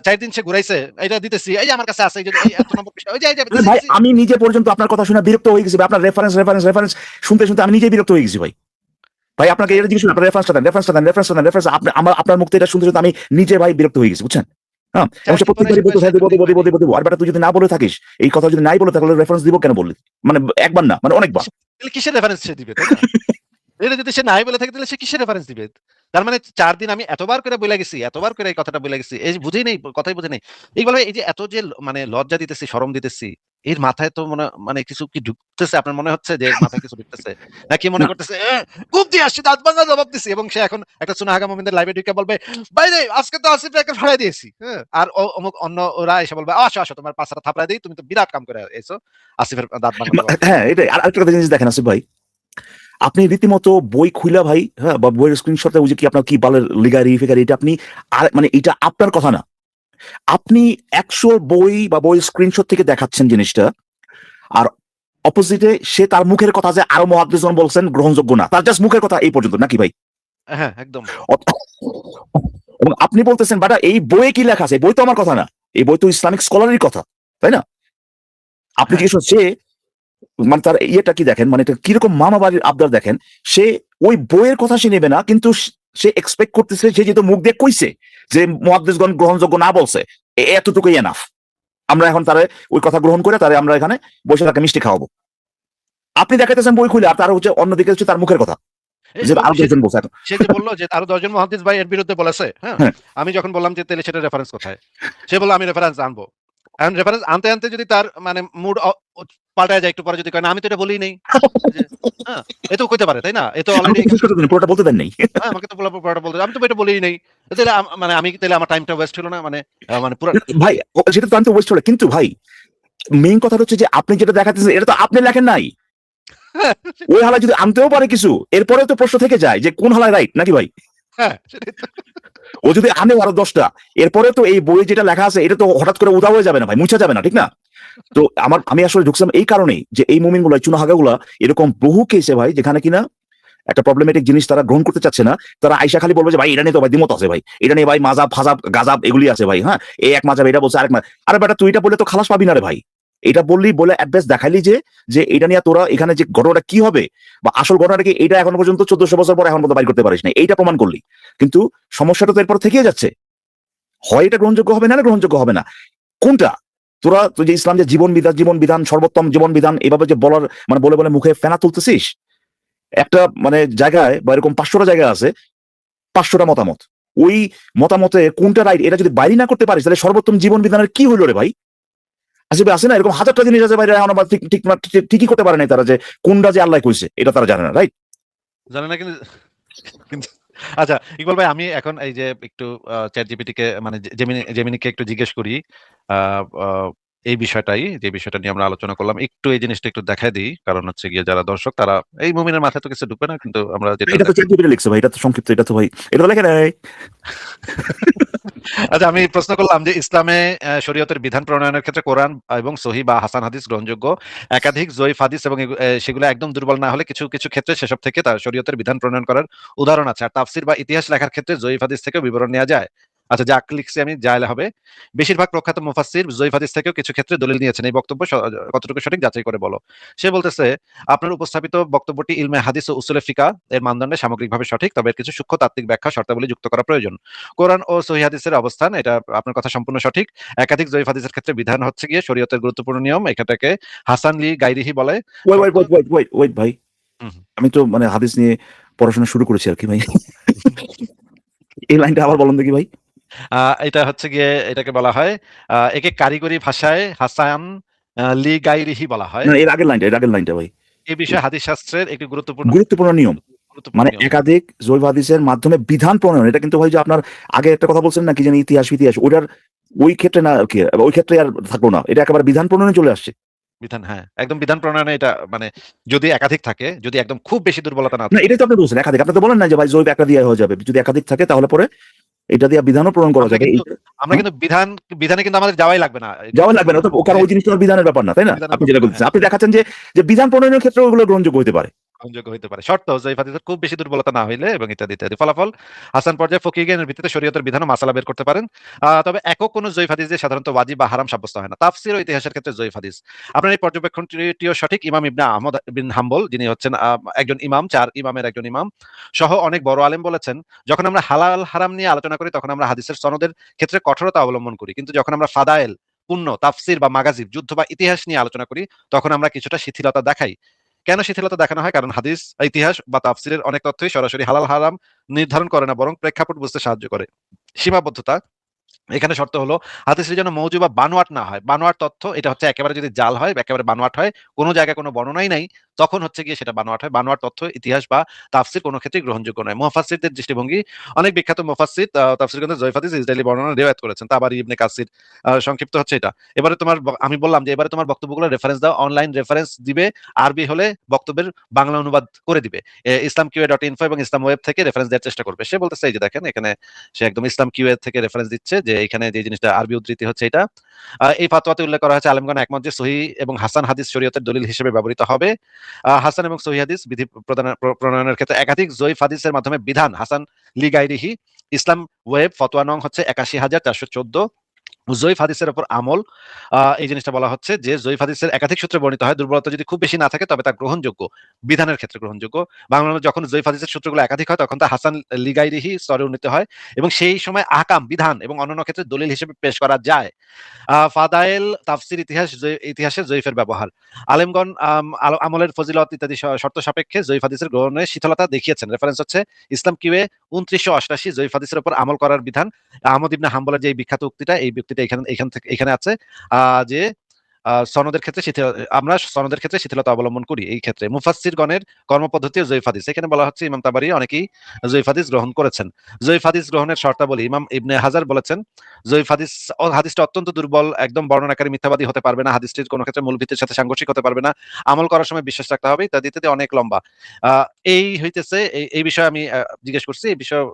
4 দিন সে ঘুরাইছে, এটা দিতেছি, এই যে আমার কাছে আছে, এই যে এই এত নম্বর বিষয়, ওই যে এই যে ভাই আমি নিজে পর্যন্ত আপনার কথা শুনে বিরক্ত হয়ে গেছি ভাই। আপনার রেফারেন্স শুনতে আমি নিজেই বিরক্ত হয়ে গেছি ভাই। ভাই আপনাকে এটা জিজ্ঞেস আপনার রেফারেন্স আপনি আপনার মুখ থেকে এটা শুনতে আমি নিজে ভাই বিরক্ত হয়ে গেছি, বুঝছেন? হ্যাঁ, এবং সে প্রত্যেকবারই বলতে থাকে দেবো। আর বেটা তুই যদি না বলে থাকিস, এই কথা যদি নাই বলে তাহলে রেফারেন্স দিব কেন বললি? মানে একবার না, মানে অনেকবার। তাহলে কিসের রেফারেন্স সে দিবে, তাই না? এটা যদি সে নাই বলে থাকে তাহলে সে কিসের রেফারেন্স দিবে? তার মানে 4 দিন আমি এতবার করে বলে গেছি, এতবার করে এই কথাটা বলে গেছি, এই বুঝেই নেই, কথাই বুঝে নেই। এইগুলো এই যে এত যে মানে লজ্জা দিতেছি, শরম দিতেছি, এর মাথায় তো মানে কিছু কি ঢুকতেছে? আপনার মনে হচ্ছে যে মাথায় কিছু ঢুকতেছে, নাকি মনে না, করতেছে খুব দিয়ে আসছি, দাঁত ভাঙা জবাব দিছি, এবং সে এখন একটা সুনাহাগা মোমিনদের লাইভে ঢুকে বলবে বাইরে আজকে তো আসিফ ভাইকে ফাড়াই দিয়েছি, হ্যাঁ, আর অমুক অন্য ওরা এসে বলবে আসো আসো তোমার পাঁচটা থাপড়াই দিই, তুমি তো বিরাট কাম করে এসো, আসিফের দাঁত ভাঙা জবাব। হ্যাঁ, এটা আরেকটা জিনিস দেখেন আসিফ ভাই, আপনি রীতিমতো বই খুইলা ভাই, হ্যাঁ, বা বইয়ের স্ক্রিনশটে ওই যে কি আপনার কি বালের লিগারি ফিগারি, এটা আপনি আর মানে এটা আপনার কথা না, আপনি অ্যাকচুয়াল বই বা বইয়ের স্ক্রিনশট থেকে দেখাচ্ছেন জিনিসটা, আর অপোজিটে সে তার মুখের কথা যে আরো মুহাদ্দিসগণ বলছেন গ্রহণযোগ্য না, তার জাস্ট মুখের কথা এই পর্যন্ত, নাকি ভাই? হ্যাঁ একদম। এবং আপনি বলতেছেন বাটা এই বইয়ে কি লেখা আছে? বই তো আমার কথা না, এই বই তো ইসলামিক স্কলারের কথা, তাই না? আপনি জিজ্ঞেস সে মানে তার ইয়েটা কি দেখেন, মানে এটা কিরকম মামা বাড়ির আবদার দেখেন। সে ওই বইয়ের কথা সে নেবে না, কিন্তু সে এক্সপেক্ট করতেছে, সে যেহেতু মুখ দিয়ে কইছে যে মুহাদ্দিসগণ গ্রহণযোগ্য না বলছে, এতটুকুই এনাফ, আমরা এখন তারে ওই কথা গ্রহণ করে তারে আমরা এখানে বসে তাকে মিষ্টি খাওয়াবো। আপনি দেখাইতেছেন বই খুলে, আর তার হচ্ছে অন্যদিকে হচ্ছে তার মুখের কথা যে আরো দুজন বলছে। সে যে বললো যে আরো 10 জন মুহাদ্দিস ভাই এর বিরুদ্ধে বলেছে, হ্যাঁ, হ্যাঁ, আমি যখন বললাম যে তাহলে সেটা রেফারেন্স কোথায়, সে বললো আমি রেফারেন্স আনবো। এখন রেফারেন্স আনতে আনতে যদি তার মানে মুড পাল্টায় যায় একটু পরে, যদি কয় না আমি তো এটা বলি নাই, হ্যাঁ, এ তো কইতে পারে, তাই না? এ তো আমাকে অলরেডি জিজ্ঞেস করতে দেন, পুরোটা বলতে দেন নাই। আমাকে তো পুরোটা বলতে, আমি তো এটা বলিই নাই, তাহলে মানে আমি তাহলে আমার টাইমটা ওয়েস্ট হলো না, মানে মানে পুরো ভাই সেটা তো আমি তো ওয়েস্ট হলো, কিন্তু ভাই মেইন কথা হচ্ছে যে আপনি যেটা দেখাচ্ছেন এটা তো আপনি লেখেন নাই। ওই হালা যদি আনতেও পারে কিছু, এরপরেও তো প্রশ্ন থেকে যায় যে কোন হালায় রাইট, নাকি ভাই? হ্যাঁ সেটাই তো। ও যদি আনে আরো 10টা, এরপরে তো এই বইয়ে যেটা লেখা আছে এটা তো হঠাৎ করে উধাও হয়ে যাবে না ভাই, মুছা যাবে না, ঠিক না? তো আমি আসলে ঢুকছিলাম এই কারণেই যে এই মুমিন গুলা চুনাহাগা গুলা এরকম বহু কেসে ভাই, যেখানে কিনা একটা প্রবলেমেটিক জিনিস তারা গ্রহণ করতে চাচ্ছে না, তারা আইসা খালি বলবে যে ভাই এটা নিয়ে তো ভাই দ্বিমত আছে ভাই, এটা নিয়ে ভাই মাজাব ফাজাব গাজাব এগুলি আছে ভাই, হ্যাঁ, এই এক মাজাব এটা বলছে আরেক মাজাব। আরে বেটা তুই এটা বলে তো খালাস পাবি না রে ভাই। এটা বললি বলে অ্যাডভাইস দেখাইলি যে এটা নিয়ে তোরা এখানে যে ঘটনাটা কি হবে বা আসল ঘটনাটা কি, এটা এখনো পর্যন্ত 1400 বছর পর এখন পর্যন্ত বাইর করতে পারিস না, এইটা প্রমাণ করলি, কিন্তু সমস্যাটা তো এরপর থেকেই যাচ্ছে। হয় এটা গ্রহণযোগ্য হবে না, গ্রহণযোগ্য হবে না, কোনটা? তোরা তুই যে ইসলাম যে জীবন বিধান সর্বোত্তম জীবন বিধান এভাবে যে বলার মানে বলে বলে মুখে ফেনা তুলতেছিস, একটা মানে জায়গায় বা এরকম 500টা জায়গা আছে, 500টা মতামত, ওই মতামতে কোনটা রাইট এটা যদি বাইরে না করতে পারিস তাহলে সর্বোত্তম জীবন বিধানের কি হইলো রে ভাই? আছে না এরকম হাজারটা জিনিস আছে বাইরে, এখন আবার ঠিকই করতে পারে নাই তারা, যে কোনটা যে আল্লাহ কইছে এটা তারা জানে না, রাইট? জানে না কিন্তু কিন্তু আচ্ছা ইকবাল ভাই, আমি এখন এই যে একটু চ্যাট জিপিটি কে মানে জেমিনিকে একটু জিজ্ঞেস করি আহ, আহ, এই বিষয়টাই, যে বিষয়টা নিয়ে আমরা আলোচনা করলাম, একটু এই জিনিসটা একটু দেখাই দিই, কারণ হচ্ছে গিয়ে যারা দর্শক তারা এই মুমিনের মাথায় তো কিছু ঢুকবে না, কিন্তু আমরা যেটা এটা তো চ্যাটজিপিটি লিখছে ভাই, এটা তো সংক্ষিপ্ত, এটা তো ভাই এটা তো লেখে নাই। আচ্ছা আমি প্রশ্ন করলাম যে ইসলামে শরীয়তের বিধান প্রণয়নের ক্ষেত্রে কোরআন এবং সহি বা হাসান হাদিস গ্রহণযোগ্য, একাধিক জয়ীফ হাদিস এবং সেগুলো একদম দুর্বল না হলে কিছু কিছু ক্ষেত্রে সেসব থেকে তার শরীয়তের বিধান প্রণয়ন করার উদাহরণ আছে, আর তাফসির বা ইতিহাস লেখার ক্ষেত্রে জয়ীফ হাদিস থেকেও বিবরণ নেওয়া যায়। আচ্ছা যাক লিখছি আমি জায়লা হবে, বেশিরভাগ প্রখ্যাত মুফাসসির জয়ীফ হাদিস থেকেও কিছু ক্ষেত্রে দলিল নিয়েছেন, এই বক্তব্য কতটুকু সঠিক যাচাই করে বলো। সে বলতেছে আপনার উপস্থাপিত বক্তব্যটি ইলমে হাদিস ও উসুলে ফিকা এর মানদণ্ডে সামগ্রিকভাবে সঠিক, তবে এর কিছু সূক্ষ্ম তাত্ত্বিক ব্যাখ্যা শর্তাবলী যুক্ত করা প্রয়োজন। কোরআন ও সহিহ হাদিসের অবস্থান, এটা আপনার কথা সম্পূর্ণ সঠিক। একাধিক জয়ীফ হাদিসের ক্ষেত্রে বিধান হচ্ছে গিয়ে শরীয়তের গুরুত্বপূর্ণ নিয়ম, এটাকে হাসান লি গাইরিহি বলে। ওয়েট ভাই, হুম। আমি তো মানে হাদিস নিয়ে পড়াশোনা শুরু করেছি আর কি ভাই। এই লাইনটা আবার বলেন দেখি ভাই। এটা হচ্ছে গিয়ে এটাকে বলা হয় একে কারিগরি ভাষায় হাসান লি গাইরিহি বলা হয়। না, এর আগের লাইনটা ভাই এই বিষয়ে হাদিস শাস্ত্রের একটি গুরুত্বপূর্ণ গুরুত্বপূর্ণ নিয়ম, গুরুত্বপূর্ণ মানে নিয়ম। একাধিক জৈব হাদিসের মাধ্যমে বিধান প্রণয়ন। এটা কিন্তু ভাই যে আপনার আগে একটা কথা বলছেন না কি জানি ইতিহাস ওটার ওই ক্ষেত্রে না কি, ওই ক্ষেত্রে আর থাকলো না, এটা একেবারে বিধান প্রণয়নে চলে আসছে। বিধান, হ্যাঁ, একদম বিধান প্রণয়নে এটা মানে যদি একাধিক থাকে, যদি একদম খুব বেশি দুর্বলতা না না, থাকে। এটাই তো আপনি বলছেন একাধিক, আপনি তো বলেন না যে ভাই জৈব একটা দিয়ে হয়ে যাবে, যদি একাধিক থাকে তাহলে পরে এটা দিয়ে বিধানও প্রণয়ন করা আমরা যাবে। কিন্তু আমরা কিন্তু বিধানে কিন্তু আমাদের যাওয়াই লাগবে না। যাওয়া লাগবে না, কারণ ওই জিনিসটা বিধানের ব্যাপার না, তাই না? বিধানের আপনি যেটা ব্যাপার না, বলছেন, হ্যাঁ। আপনি দেখাচ্ছেন যে বিধান প্রণয়নের ক্ষেত্রে ওগুলো গ্রহণযোগ্য হতে পারে। গ্রহণযোগ্য হইতে পারে, শর্ত জয়ীফ হাদিসের খুব বেশি দুর্বলতা না হইলে, এবং ইত্যাদি ইত্যাদি। ফলাফল হাসান পর্যায়ে ফকিহ জ্ঞানের ভিত্তিতে শরীয়তের বিধান ও মাসালা বের করতে পারেন। তবে একক কোনো জয়ীফ হাদিস দিয়ে সাধারণত ওয়াজিব বা হারাম সাব্যস্ত হয় না। তাফসীর ও ইতিহাসের ক্ষেত্রে জয়ীফ হাদিস, আপনার এই পর্যবেক্ষণটিও সঠিক। ইমাম ইবনে আহমদ বিন হাম্বল, যিনি হচ্ছেন একজন ইমাম, 4 ইমামের একজন ইমাম সহ অনেক বড় আলেম বলেছেন, যখন আমরা হালাল হারাম নিয়ে আলোচনা করি তখন আমরা হাদিসের সনদের ক্ষেত্রে কঠোরতা অবলম্বন করি, কিন্তু যখন আমরা ফাদায়েল, পুণ্য, তাফসীর বা মাগাজিব, যুদ্ধ বা ইতিহাস নিয়ে আলোচনা করি তখন আমরা কিছুটা শিথিলতা দেখাই। কেন শিথিলতা দেখানো হয়? কারণ হাদিস, ইতিহাস বা তাফসীরের অনেক তথ্যই সরাসরি হালাল হারাম নির্ধারণ করে না, বরং প্রেক্ষাপট বুঝতে সাহায্য করে। সীমাবদ্ধতা, এখানে শর্ত হলো হাদিসের যেন মৌজু বা বানোয়াট না হয়। বানোয়াট তথ্য এটা হচ্ছে একেবারে যদি জাল হয়, একেবারে বানোয়াট হয়, কোনো জায়গায় কোনো বর্ণনাই নাই, তখন হচ্ছে গিয়ে সেটা বানোয়াট হয়। বানোয়াট তথ্য ইতিহাস বা তাফসীর কোনো ক্ষেত্রেই গ্রহণযোগ্য নয়। মুফাসসিরদের দৃষ্টিভঙ্গি, অনেক বিখ্যাত মুফাসসির তাফসীর গ্রন্থে জয়ীফ হাদিস ইসরাঈলী বর্ণনা রিওয়ায়াত করেছেন। তাবারি, ইবনে কাসির, সংক্ষিপ্ত হচ্ছে এটা। এবারে আমি বললাম যে এবারে তোমার বক্তব্যগুলো রেফারেন্স দাও, অনলাইন রেফারেন্স দিবে, আরবি হলে বক্তব্যের বাংলা অনুবাদ করে দিবে। islamqa.info এবং ইসলাম ওয়েব থেকে রেফারেন্স দেওয়ার চেষ্টা করবে। সে বলতেছে এই যে দেখেন এখানে সে একদম ইসলাম কিউএ থেকে রেফারেন্স দিচ্ছে যে এখানে যে জিনিসটা আরবি উদ্ধৃতি হচ্ছে এটা। এই ফাতোয়াতে উল্লেখ করা হয়েছে আলেমগণ একমত যে সহিহ এবং হাসান হাদিস শরীয়তের দলিল হিসেবে ব্যবহৃত হবে। হাসান এবং সহিহ হাদিস বিধি প্রণয়নের ক্ষেত্রে একাধিক জয়ীফ হাদিসের মাধ্যমে বিধান হাসান লি গাইরিহি। ইসলাম ওয়েব ফতোয়া নং হচ্ছে ৮১,৪১৪। জয়ীফ হাদিসের উপর আমল, এই জিনিসটা বলা হচ্ছে যে জয়ীফ হাদিসের একাধিক সূত্রে বর্ণিত হয়, দুর্বলতা যদি খুব বেশি না থাকে তবে তা গ্রহণযোগ্য, বিধানের ক্ষেত্রে গ্রহণযোগ্য। বাংলা যখন জয়ীফ হাদিসের সূত্রগুলো একাধিক হয় তখন তা হাসান লিগাইরিহি স্তরে উন্নীত হয়, এবং সেই সময় আকাম, বিধান এবং অন্যান্য ক্ষেত্রে দলিল হিসেবে পেশ করা যায়। ফাদায়েল, তাফসীর, ইতিহাসে জয়ীফের ব্যবহার, আলেমগণ আমলের ফজিলত ইত্যাদি শর্ত সাপেক্ষে জয়ীফ হাদিসের গ্রহণে শিথিলতা দেখিয়েছেন। রেফারেন্স হচ্ছে ইসলাম কিউএ ২৯৮৮, জয়ীফ হাদিসের উপর আমল করার বিধান। আহমদ ইবনে হাম্বলের যে বিখ্যাত উক্তিটা, এই উক্তিটা এখানে আছে যে সনদের ক্ষেত্রে আমরা সনদের ক্ষেত্রে শিথিলতা অবলম্বন করি। এই ক্ষেত্রে মুফাসসিরগণের কর্মপদ্ধতি ও জয়ীফ হাদিস, এখানে বলা হচ্ছে ইমাম তাবারি অনেকেই জয়ীফ হাদিস গ্রহণ করেছেন। জয়ীফ হাদিস গ্রহণের শর্তাবলী, ইমাম ইবনে হাজার বলেছেন জয়ীফ হাদিসটা অত্যন্ত দুর্বল, একদম বর্ণনাকারী মিথ্যাবাদী হতে পারবে না, হাদিসটির কোনো ক্ষেত্রে মূল ভিত্তির সাথে সাংঘর্ষিক হতে পারবে না, আমল করার সময় বিশ্বাস রাখতে হবে, ইত্যাদি ইত্যাদি, অনেক লম্বা। এই হইতেছে এই বিষয়ে আমি জিজ্ঞেস করছি, এই বিষয়ে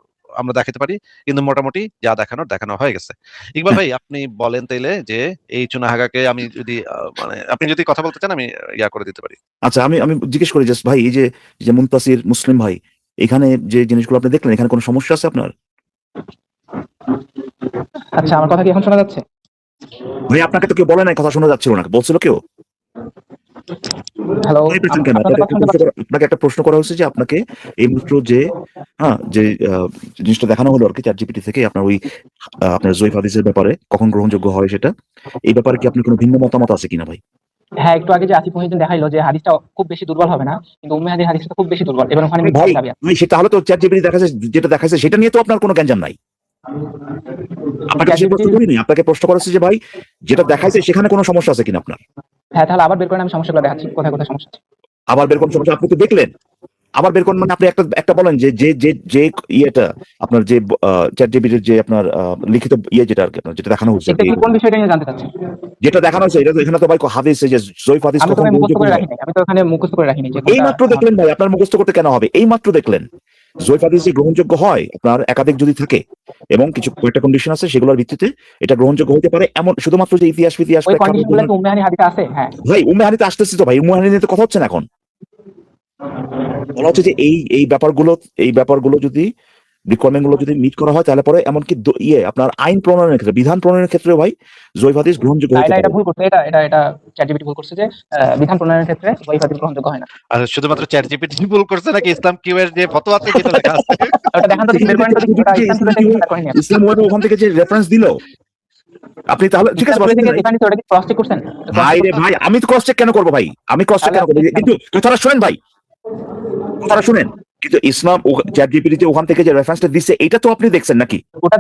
আমরা দেখাতে পারি, কিন্তু মোটামুটি যা দেখানো হয়ে গেছে। ইকবাল ভাই, আপনি বলেন তাইলে যে এই চুনাহাগাকে আমি যদি মানে আপনি যদি কথা বলতে চান আমি করে দিতে পারি। আচ্ছা, আমি আমি জিজ্ঞেস করি জাস্ট ভাই, এই যে মুনতাসির মুসলিম ভাই, এখানে যে জিনিসগুলো আপনি দেখলেন, এখানে কোনো সমস্যা আছে আপনার? আচ্ছা, আমার কথা কি এখন শোনা যাচ্ছে? ভাই আপনাকে তো কেউ বলে নাই, কথা শোনা যাচ্ছিল না, বলছিল কেউ? হ্যালো, আপনি পেয়েছেন কেন? আপনাকে একটা প্রশ্ন করা হয়েছে যে আপনাকে এই মাত্র যে যে জিনিসটা দেখানো হলো আর কি চ্যাটজিপিটি থেকে, আপনার ওই আপনার জয়ীফ হাদিসের ব্যাপারে কখন গ্রহণযোগ্য হয় সেটা, এই ব্যাপারে কি আপনার কোনো ভিন্ন মতামত আছে কিনা ভাই? হ্যাঁ, একটু আগে যে আসিফ মহিউদ্দিন দেখাইলো যে হাদিসটা খুব বেশি দুর্বল হবে না, কিন্তু উম্মে হাদিস হাদিসটা খুব বেশি দুর্বল, এবং ওখানে ভাই দাবি আছে। ভাই সেটা হলে তো চ্যাটজিপিটি দেখাচ্ছে, যেটা দেখাচ্ছে সেটা নিয়ে তো আপনার কোনো গ্যাঞ্জাম নাই। আপনাকে সেই প্রশ্ন করিনি, আপনাকে প্রশ্ন করা হচ্ছে যে ভাই যেটা দেখাইছে সেখানে কোনো সমস্যা আছে কিনা আপনার? হ্যাঁ, তাহলে আবার বের করেন, আমি সমস্যাগুলো দেখাচ্ছি কোথায় কোথায় সমস্যা আছে। আবার বের কোন সমস্যা আপনি তো দেখলেন, আবার বের কোন, মানে আপনি একটা বলেন যে যে যে যে ইয়েটা আপনার যে চ্যাটজিপিটির যে আপনার লিখিত যেটা আর কি আপনার যেটা দেখানো হচ্ছে, কোন বিষয়টা নিয়ে জানতে চাচ্ছেন? যেটা দেখানো হচ্ছে এটা তো এখানে তো ভাই হাদিস, যে জয়ীফ হাদিস আমি তো কখন মুখস্থ করে গ্রহণযোগ্য রাখি নাই, আমি তো ওখানে মুখস্থ করে রাখিনি যে এই মাত্র দেখলেন ভাই, আপনার মুখস্থ করতে কেন হবে? এই মাত্র দেখলেন জয়ীফ হাদিস যে গ্রহণযোগ্য হয় আপনার একাধিক যদি থাকে এবং কয়েকটা কন্ডিশন আছে, সেগুলোর ভিত্তিতে এটা গ্রহণযোগ্য হতে পারে, এমন শুধুমাত্র যে ইতিহাস ওই কন্ডিশনগুলো কি উম্মে হাদিসে আছে? হ্যাঁ ভাই, উম্মে হাদিসে আসতেছে তো ভাই, উম্মে হাদিস নিয়ে তো কথা হচ্ছে না এখন। বলা হচ্ছে যে এই ব্যাপারগুলো যদি রিকোয়ারমেন্ট গুলো যদি মিট করা হয় তাহলে পরে এমনকি আপনার আইন প্রণয়নের ক্ষেত্রে, বিধান প্রণয়নের ক্ষেত্রে ভাই জয়ীফ হাদিস গ্রহণযোগ্য হতে পারে। এটা ভুল করছে, এটা চ্যাটজিপিটি ভুল করছে যে বিধান প্রণয়নের ক্ষেত্রে জয়ীফ হাদিস গ্রহণযোগ্য হয় না। আর শুধুমাত্র চ্যাটজিপিটি ভুল করছে নাকি ইসলাম কিউএর যে ফতোয়াতে যেটা লেখা আছে ওটা দেখান তো, বের করেন তো দেখি, ওটা ইসলাম কিউএ থেকে বের করেন নি। ইসলাম ওয়েব ওখান থেকে যে রেফারেন্স দিল আপনি, তাহলে ঠিক আছে এখানে তো ওটা কি ক্রস চেক করছেন? ভাই রে ভাই, আমি তো ক্রস চেক কেন করবো ভাই? আমি ক্রস চেক কেন করবো? কিন্তু কথাটা শুনেন ভাই, কথাটা শুনেন, কিন্তু ইসলাম চ্যাট জিপিটিতে ওখান থেকে যে রেফারেন্সটা দিচ্ছে এটা তো আপনি দেখছেন নাকি? ওটা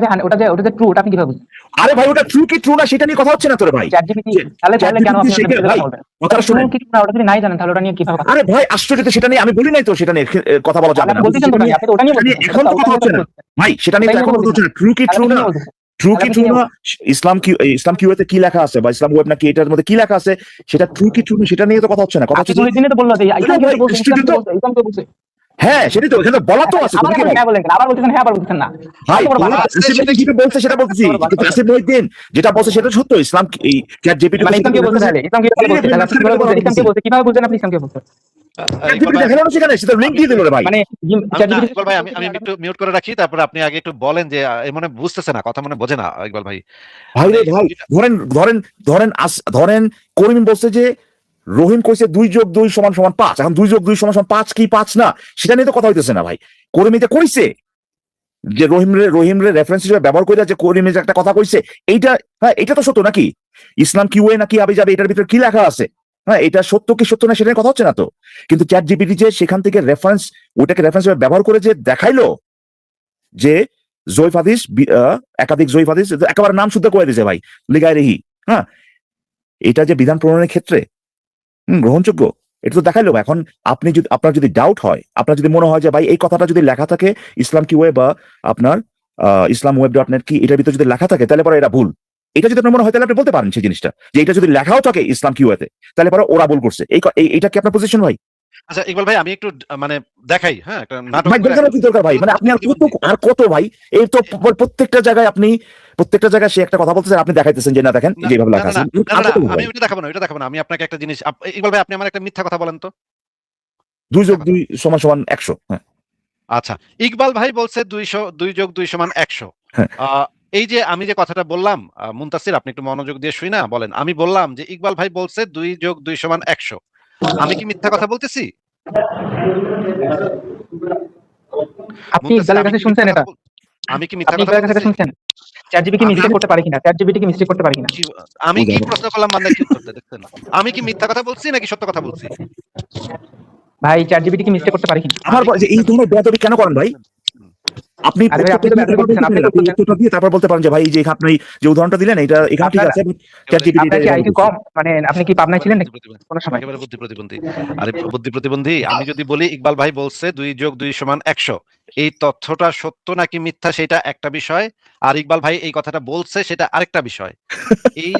ট্রু, ওটা আপনি কিভাবে বুঝছেন? আরে ভাই ওটা ট্রু কি ট্রু না সেটা নিয়ে কথা হচ্ছে না তোরে ভাই। ChatGPT যে- তাহলে কেন আপনি ChatGPT ওটা ভাই, বলবেন? কথাটা শুনেন। ট্রু কি না ওটা যদি নাই জানেন তাহলে ওটা নিয়ে কিভাবে কথা আরে ভাই আশ্চর্য তো, সেটা নিয়ে আমি বলি নাই তো সেটা নিয়ে কথা বলা যাবে না। আপনি বলতেছেন তো ভাই, আপনি তো ওটা নিয়ে সেটা নিয়ে বলতেছেন। এখন তো কথা হচ্ছে না ভাই, সেটা নিয়ে তো ওটাই এখন নিয়ে কথা হচ্ছে না। ট্রু কি ট্রু তাহলে না, আপনি বলতেছেন। ট্রু কি তাহলে ট্রু আপনি না, ইসলাম কিউতে কি লেখা আছে বা ইসলাম ওয়েব নাকি এটার মধ্যে কি লেখা আছে সেটা ট্রু কি ট্রু না সেটা নিয়ে তো কথা হচ্ছে না। কথা হচ্ছে আপনি তো ওই দিনে তো বললো যে ইসলাম ভাই, কি বলছে, student তো- ইসলাম কি বলছে। হ্যাঁ সেটাই তো, এখানে বলা তো আছে তো আবার নাকি ভাই? হ্যাঁ বলেন কেন? আবার বলতেছেন হ্যাঁ, আবার বলতেছেন না। ভাই কত বড় বলা বাড়া। আছে, সেটা যেটা বলছে সেটা বলতেছি। কিন্তু আসিফ মহিউদ্দিন যেটা বলছে সেটা সত্য। ইসলাম এই চ্যাট জিপিটি মানে ইসলাম কি বলছে তাহলে? ইসলাম কি বলছে? তাহলে আপনি কিভাবে বলছেন? ইসলাম কি বলছে? কিভাবে বলছেন আপনি ইসলাম কি বলছেন? ইকবাল ভাই, দেখানো সেখানে সেটা লিংক দিয়ে দিল রে ভাই। মানে না, ইকবাল ভাই, আমি একটু মিউট করে রাখি, তারপরে আপনি আগে একটু বলেন যে এ মনে বুঝতেছে না, কথা মনে বোঝে না ইকবাল ভাই। ভাই রে ভাই, ধরেন করিম বলছে যে রহিম কইছে 2+2 = 5। এখন 2+2 = 5 কি 5 না সেটা নিয়ে তো কথা হইতেছে না ভাই। করিম এটা কইছে যে রহিম রে রেফারেন্স হিসেবে ব্যবহার করে যে করিম যে একটা কথা কইছে এইটা, হ্যাঁ এটা তো সত্য নাকি? ইসলাম কিউএ নাকি আবি যাবে এটার ভিতরে কি লেখা আছে, হ্যাঁ এটা সত্য কি সত্য না সেটা নিয়ে কথা হচ্ছে না তো। কিন্তু চ্যাট জিপিটি যে সেখান থেকে রেফারেন্স, ওটাকে রেফারেন্স হিসেবে ব্যবহার করে যে দেখাইলো যে জয়ীফ হাদিস, একাধিক জয়ীফ হাদিস একেবারে নাম শুদ্ধ করে দিয়েছে ভাই, লিগায় রেহি, হ্যাঁ এটা যে বিধান প্রণয়নের ক্ষেত্রে গ্রহণযোগ্য এটা তো দেখাইলো। এখন আপনি যদি, আপনার যদি ডাউট হয়, আপনার যদি মনে হয় যে ভাই এই কথাটা যদি লেখা থাকে ইসলাম কি ওয়েব বা আপনার islamweb.net কি এটার ভিতরে যদি লেখা থাকে তাহলে পরে এটা ভুল, এটা যদি আপনার মনে হয় তাহলে আপনি বলতে পারেন সেই জিনিসটা যে এটা যদি লেখাও থাকে ইসলাম কি ওয়েতে তাহলে পরে ওরা ভুল করছে। এইটা কি আপনার পজিশন ভাই? আচ্ছা ইকবাল ভাই, আমি একটু মানে দেখাই, হ্যাঁ, একটা নাটক ভাই করে দেখানোর কি দরকার ভাই? মানে আপনি আর কত ভাই, এই তো প্রত্যেকটা জায়গায় সে একটা কথা বলতেছেন, আপনি দেখাইতেছেন যে না দেখেন না, যেভাবে না, লেখা না, আছে। না, আর না, কত ভাই? আমি ওইটা দেখাবো না, ওইটা দেখাবো না। আমি আপনাকে একটা জিনিস, ইকবাল ভাই, আপনি আমার একটা মিথ্যা কথা বলেন তো। 2+2 = 100। হ্যাঁ আচ্ছা, ইকবাল ভাই বলছে 2+2 = 100। হ্যাঁ। এই যে আমি যে কথাটা বললাম, মুনতাসির আপনি একটু মনোযোগ দিয়ে শুই না বলেন। আমি বললাম যে ইকবাল ভাই বলছে 2+2 = 100। আমি কি মিথ্যা কথা বলতেছি? আপনি মুনতাসির, ইকবালের আমি কাছে কি শুনছেন মিথ্যা এটা? কথা আমি কি মিথ্যা আপনি কথা ইকবালের কাছে বলতেছি? শুনছেন? ChatGPT কি মিস্টেক করতে পারে কিনা? ChatGPT কি মিস্টেক করতে পারে কিনা? আমি কি প্রশ্ন করলাম, বান্দা কি উত্তর দেয় দেখছেন? আমি কি মিথ্যা কথা বলছি নাকি সত্য কথা বলছি? ভাই ChatGPT কি মিস্টেক করতে পারে কিনা? আমার যে এই ধরনের বেয়াদবি কেন করেন ভাই? আপনি আরে ভাই, আপনি তো ব্যবহার করছেন, আপনি তো উত্তরটা দিয়ে তারপর বলতে পারেন যে ভাই এই যে আপনি যে উদাহরণটা দিলেন এটা এখানে ঠিক আছে, ChatGPT আপনার কি আইকিউ কম? মানে আপনি কি পাবনায় ছিলেন নাকি কোনো সময়? একেবারে বুদ্ধি প্রতিবন্ধী। আরে বুদ্ধি প্রতিবন্ধী, আমি যদি বলি ইকবাল ভাই বলছে 2+2 = 100, এই তথ্যটা সত্য নাকি মিথ্যা সেটা একটা বিষয়, আর ইকবাল ভাই এই কথাটা বলছে সেটা আরেকটা বিষয়। এই